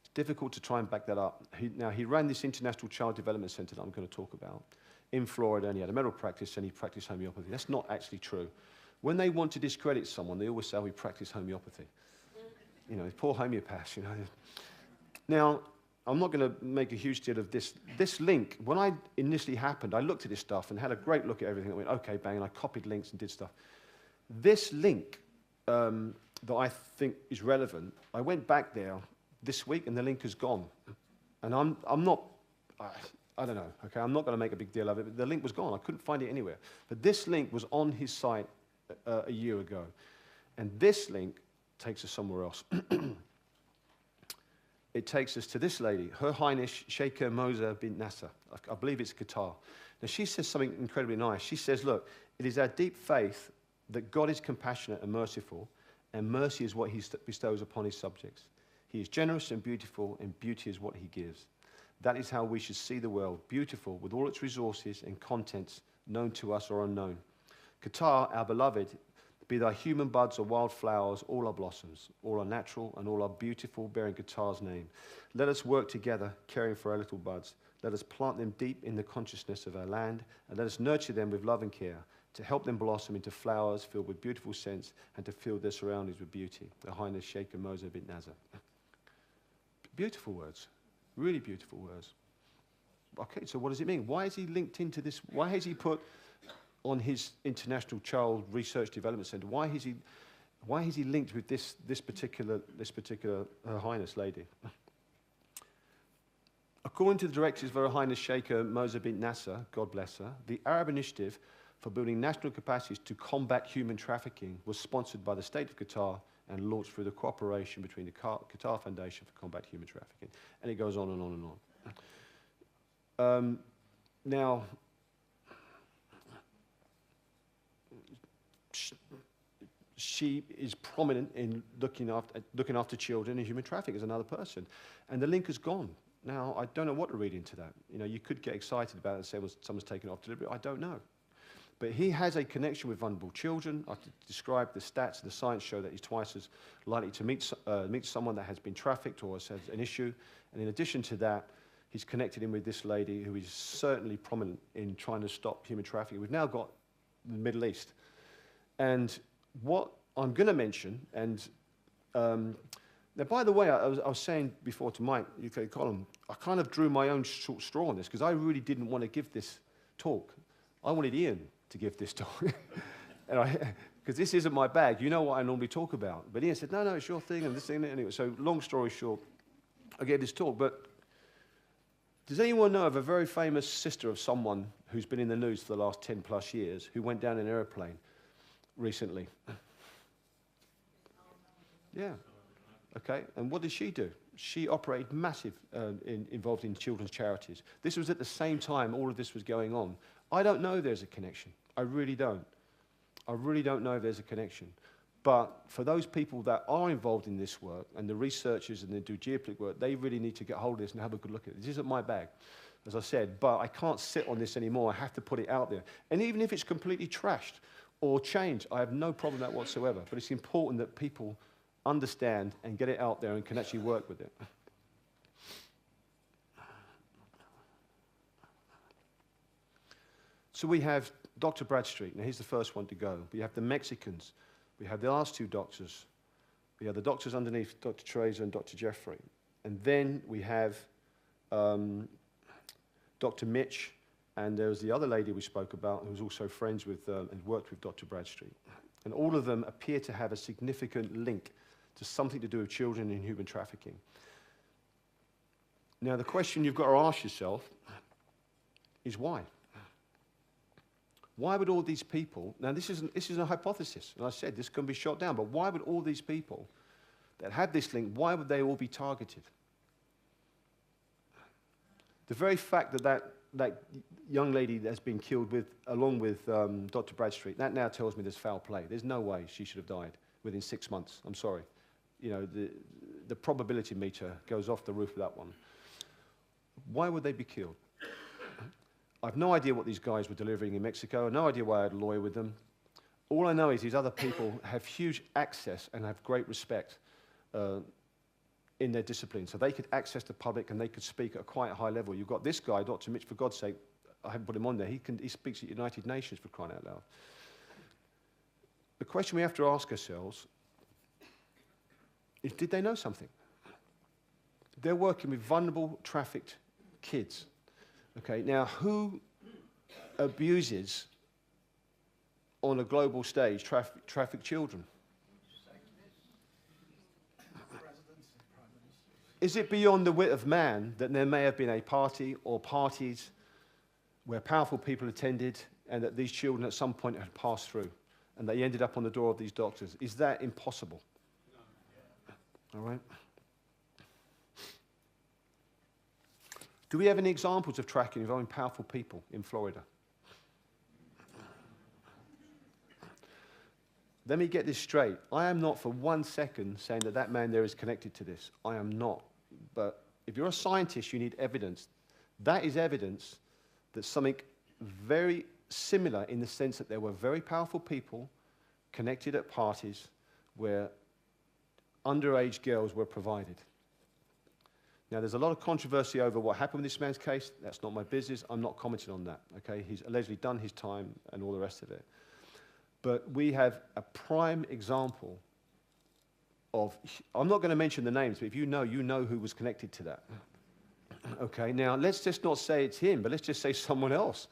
It's difficult to try and back that up. He ran this International Child Development Center that I'm going to talk about in Florida, and he had a medical practice, and he practiced homeopathy. That's not actually true. When they want to discredit someone, they always say, we practice homeopathy. You know, poor homeopaths, you know. Now, I'm not going to make a huge deal of this. This link, when I initially happened, I looked at this stuff and had a great look at everything. I went, okay, bang, and I copied links and did stuff. This link that I think is relevant, I went back there this week and the link is gone. And I'm not, I don't know, okay? I'm not going to make a big deal of it, but the link was gone. I couldn't find it anywhere. But this link was on his site a year ago. And this link takes us somewhere else. It takes us to this lady, Her Highness Sheikha Moza bint Nasser. I believe it's Qatar. Now, she says something incredibly nice. She says, look, it is our deep faith that God is compassionate and merciful, and mercy is what he bestows upon his subjects. He is generous and beauty is what he gives. That is how we should see the world, beautiful with all its resources and contents, known to us or unknown. Qatar, our beloved, be thy human buds or wild flowers, all are blossoms, all are natural and all are beautiful, bearing Qatar's name. Let us work together, caring for our little buds. Let us plant them deep in the consciousness of our land, and let us nurture them with love and care, to help them blossom into flowers filled with beautiful scents and to fill their surroundings with beauty. Her Highness Sheikha Moza bint Nasser. Beautiful words, really beautiful words. Okay, so what does it mean? Why is he linked into this? Why has he put on his International Child Research Development Centre? Why is he linked with this particular Her Highness lady? According to the directives of Her Highness Sheikha Moza bint Nasser, God bless her, the Arab Initiative for building national capacities to combat human trafficking was sponsored by the State of Qatar and launched through the cooperation between the Qatar Foundation for Combat Human Trafficking. And it goes on and on and on. Now, she is prominent in looking after children, and human trafficking as another person. And the link is gone. Now, I don't know what to read into that. You know, you could get excited about it and say, well, someone's taken it off deliberately. I don't know. But he has a connection with vulnerable children. I've described the stats, the science show that he's twice as likely to meet someone that has been trafficked or has an issue. And in addition to that, he's connected him with this lady who is certainly prominent in trying to stop human trafficking. We've now got the Middle East. And what I'm going to mention, and now, by the way, I was saying before to Mike, UK Column, I kind of drew my own short straw on this because I really didn't want to give this talk. I wanted Ian to give this talk. Because this isn't my bag. You know what I normally talk about. But Ian said, no, it's your thing and this thing. Anyway, so long story short, I gave this talk. But does anyone know of a very famous sister of someone who's been in the news for the last 10 plus years who went down in an airplane recently? Yeah. Okay, and what did she do? She operated involved in children's charities. This was at the same time all of this was going on. I don't know there's a connection. I really don't. I really don't know if there's a connection. But for those people that are involved in this work, and the researchers and they do geopolitical work, they really need to get hold of this and have a good look at it. This isn't my bag, as I said, but I can't sit on this anymore. I have to put it out there. And even if it's completely trashed or changed, I have no problem with that whatsoever. But it's important that people understand and get it out there and can actually work with it. So we have Dr. Bradstreet. Now he's the first one to go. We have the Mexicans. We have the last two doctors. We have the doctors underneath Dr. Teresa and Dr. Jeffrey. And then we have Dr. Mitch, and there was the other lady we spoke about who was also friends with and worked with Dr. Bradstreet. And all of them appear to have a significant link to something to do with children and human trafficking. Now, the question you've got to ask yourself is why? Why would all these people, now this is a hypothesis, and I said this can be shot down, but why would all these people that have this link, why would they all be targeted? The very fact that young lady that's been killed along with Dr. Bradstreet, that now tells me there's foul play. There's no way she should have died within 6 months. I'm sorry. You know, the probability meter goes off the roof with that one. Why would they be killed? I've no idea what these guys were delivering in Mexico. I have no idea why I had a lawyer with them. All I know is these other people have huge access and have great respect in their discipline. So they could access the public and they could speak at a quite high level. You've got this guy, Dr. Mitch, for God's sake, I haven't put him on there. He speaks at United Nations, for crying out loud. The question we have to ask ourselves is, did they know something? They're working with vulnerable, trafficked kids. Okay, now who abuses on a global stage trafficked children? Is it beyond the wit of man that there may have been a party or parties where powerful people attended and that these children at some point had passed through and they ended up on the door of these doctors? Is that impossible? All right. Do we have any examples of tracking involving powerful people in Florida? Let me get this straight. I am not for 1 second saying that that man there is connected to this. I am not. But if you're a scientist, you need evidence. That is evidence that something very similar in the sense that there were very powerful people connected at parties where underage girls were provided. Now, there's a lot of controversy over what happened with this man's case. That's not my business. I'm not commenting on that, okay? He's allegedly done his time and all the rest of it. But we have a prime example of, I'm not going to mention the names, but if you know who was connected to that. Okay, now let's just not say it's him, but let's just say someone else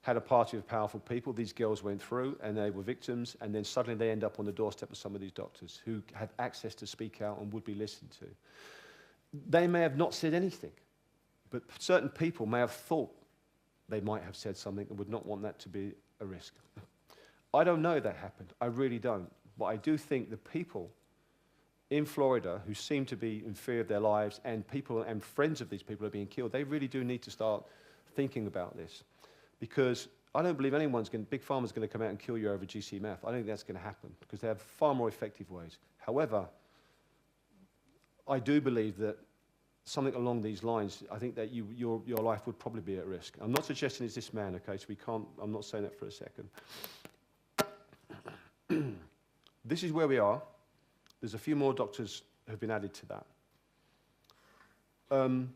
had a party of powerful people. These girls went through and they were victims, and then suddenly they end up on the doorstep of some of these doctors who had access to speak out and would be listened to. They may have not said anything, but certain people may have thought they might have said something and would not want that to be a risk. I don't know if that happened. I really don't. But I do think the people in Florida who seem to be in fear of their lives, and people and friends of these people are being killed, they really do need to start thinking about this. Because I don't believe Big Pharma's going to come out and kill you over GcMAF. I don't think that's going to happen, because they have far more effective ways. However, I do believe that something along these lines, I think that your life would probably be at risk. I'm not suggesting it's this man, okay, so I'm not saying that for a second. This is where we are. There's a few more doctors who have been added to that. When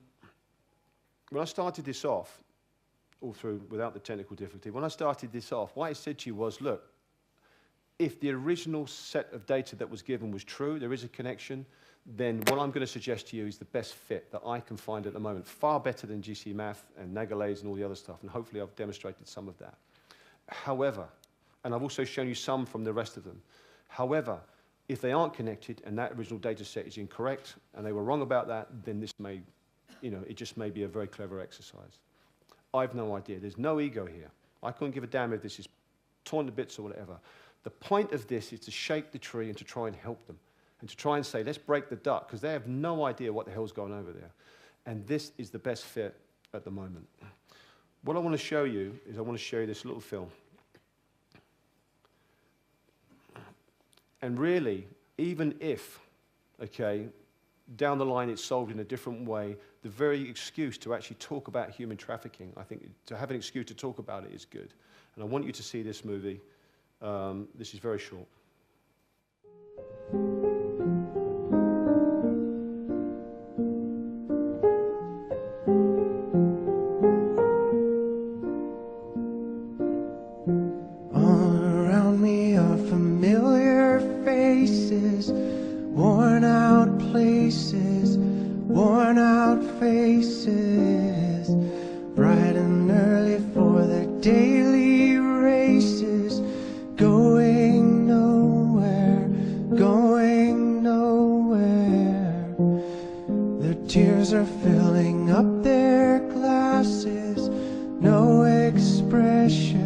I started this off, all through without the technical difficulty, when I started this off, what I said to you was, look, if the original set of data that was given was true, there is a connection, then what I'm going to suggest to you is the best fit that I can find at the moment, far better than GcMAF and Nagalase and all the other stuff, and hopefully I've demonstrated some of that. However, and I've also shown you some from the rest of them, however, if they aren't connected and that original data set is incorrect and they were wrong about that, then this may, it just may be a very clever exercise. I've no idea. There's no ego here. I couldn't give a damn if this is torn to bits or whatever. The point of this is to shake the tree and to try and help them and to try and say, let's break the duck, because they have no idea what the hell's going over there. And this is the best fit at the moment. What I want to show you is I want to show you this little film. And really, even if, okay, down the line it's solved in a different way, the very excuse to actually talk about human trafficking, I think to have an excuse to talk about it is good. And I want you to see this movie. This is very short. Worn out faces, bright and early for their daily races, going nowhere, going nowhere. Their tears are filling up their glasses, no expression,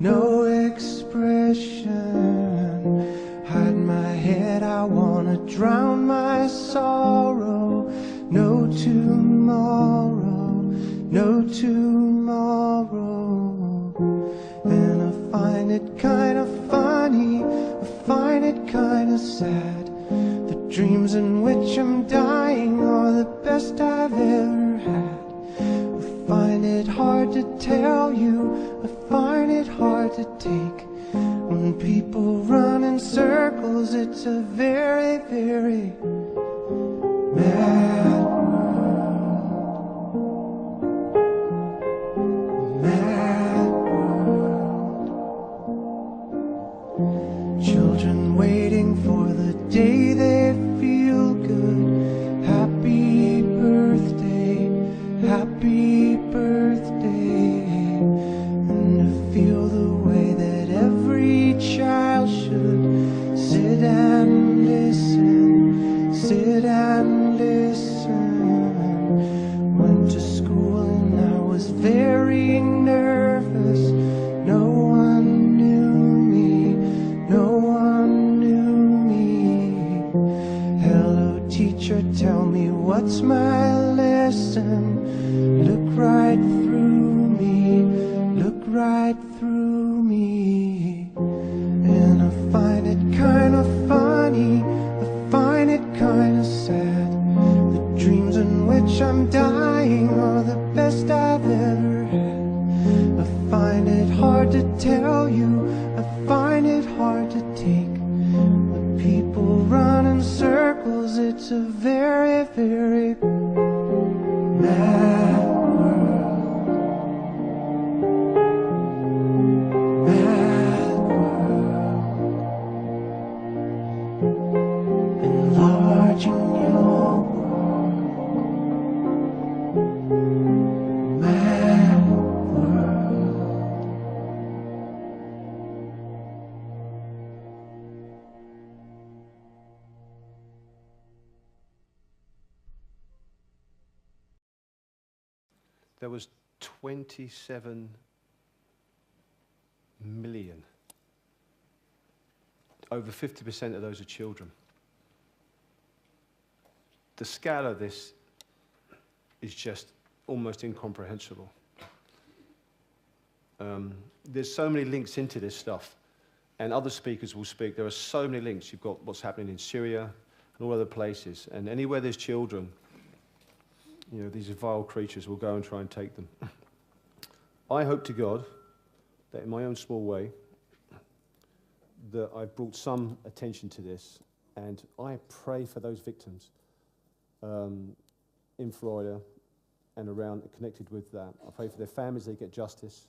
no expression. Hide my head, I wanna drown my sorrow. No tomorrow, no tomorrow. And I find it kind of funny, I find it kind of sad. The dreams in which I'm dying are the best I've ever had. I find it hard to tell you, I find it hard to take. When people run in circles, it's a very, very mad world. Mad world. Children waiting for the day they feel good. Happy birthday, happy birthday. And to feel the way that every child should sit and listen, sit and listen. teacher, tell me what's my lesson. Look right through me, look right through me. And I find it kind of funny, I find it kind of sad. The dreams in which I'm dying are the best I've ever had. I find it hard to tell you, I find it hard to take. When people run in circles, it's a very, very mad world. Mad world. Enlarging your world. Mad world. There was 27 million. Over 50% of those are children. The scale of this is just almost incomprehensible. There's so many links into this stuff, and other speakers will speak. There are so many links. You've got what's happening in Syria and all other places, and anywhere there's children, you know, these vile creatures will go and try and take them. I hope to God that in my own small way that I've brought some attention to this, and I pray for those victims in Florida and around and connected with that. I pray for their families, they get justice,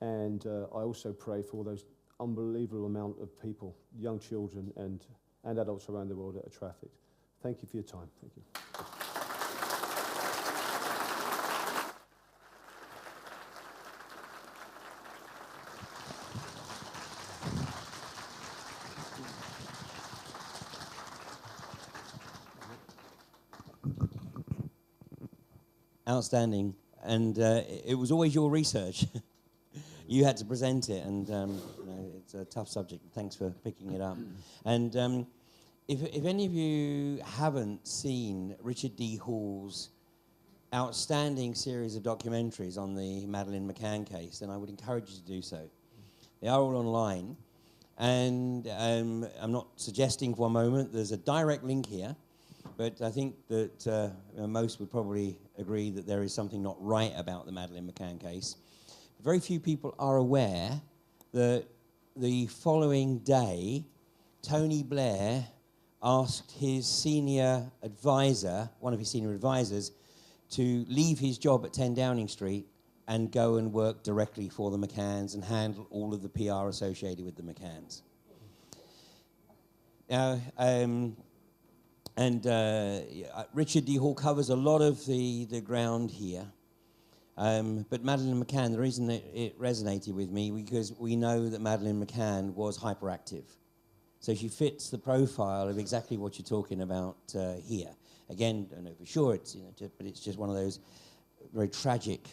and I also pray for all those unbelievable amount of people, young children and adults around the world that are trafficked. Thank you for your time. Thank you. Outstanding, and it was always your research. You had to present it, and you know, it's a tough subject. Thanks for picking it up. And if any of you haven't seen Richard D. Hall's outstanding series of documentaries on the Madeleine McCann case, then I would encourage you to do so. They are all online, and I'm not suggesting for a moment there's a direct link here. But I think that most would probably agree that there is something not right about the Madeleine McCann case. Very few people are aware that the following day, Tony Blair asked his senior advisor, one of his senior advisors, to leave his job at 10 Downing Street and go and work directly for the McCanns and handle all of the PR associated with the McCanns. Now, Richard D. Hall covers a lot of the ground here. But Madeleine McCann, the reason that it resonated with me, because we know that Madeleine McCann was hyperactive. So she fits the profile of exactly what you're talking about here. Again, don't know for sure, it's, you know, but it's just one of those very tragic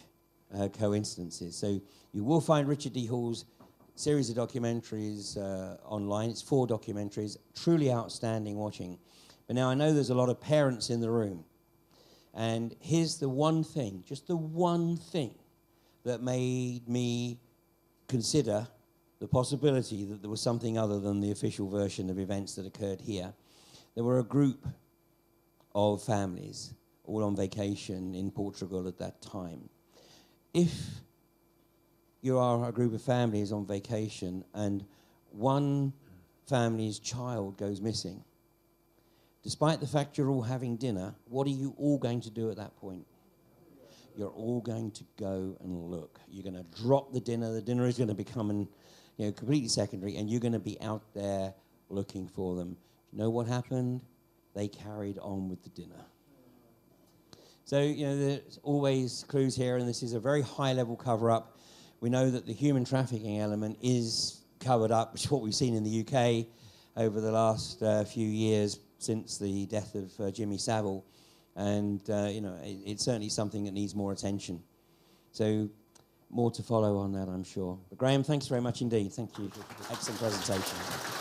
coincidences. So you will find Richard D. Hall's series of documentaries online. It's 4 documentaries, truly outstanding watching. But now I know there's a lot of parents in the room. And here's the one thing, just the one thing that made me consider the possibility that there was something other than the official version of events that occurred here. There were a group of families all on vacation in Portugal at that time. If you are a group of families on vacation and one family's child goes missing, despite the fact you're all having dinner, what are you all going to do at that point? You're all going to go and look. You're going to drop the dinner. The dinner is going to become completely secondary, and you're going to be out there looking for them. You know what happened? They carried on with the dinner. So, you know, there's always clues here, and this is a very high-level cover-up. We know that the human trafficking element is covered up, which is what we've seen in the UK over the last few years, since the death of Jimmy Savile, and you know, it's certainly something that needs more attention. So more to follow on that, I'm sure. But Graham, thanks very much indeed. Thank you for an excellent presentation.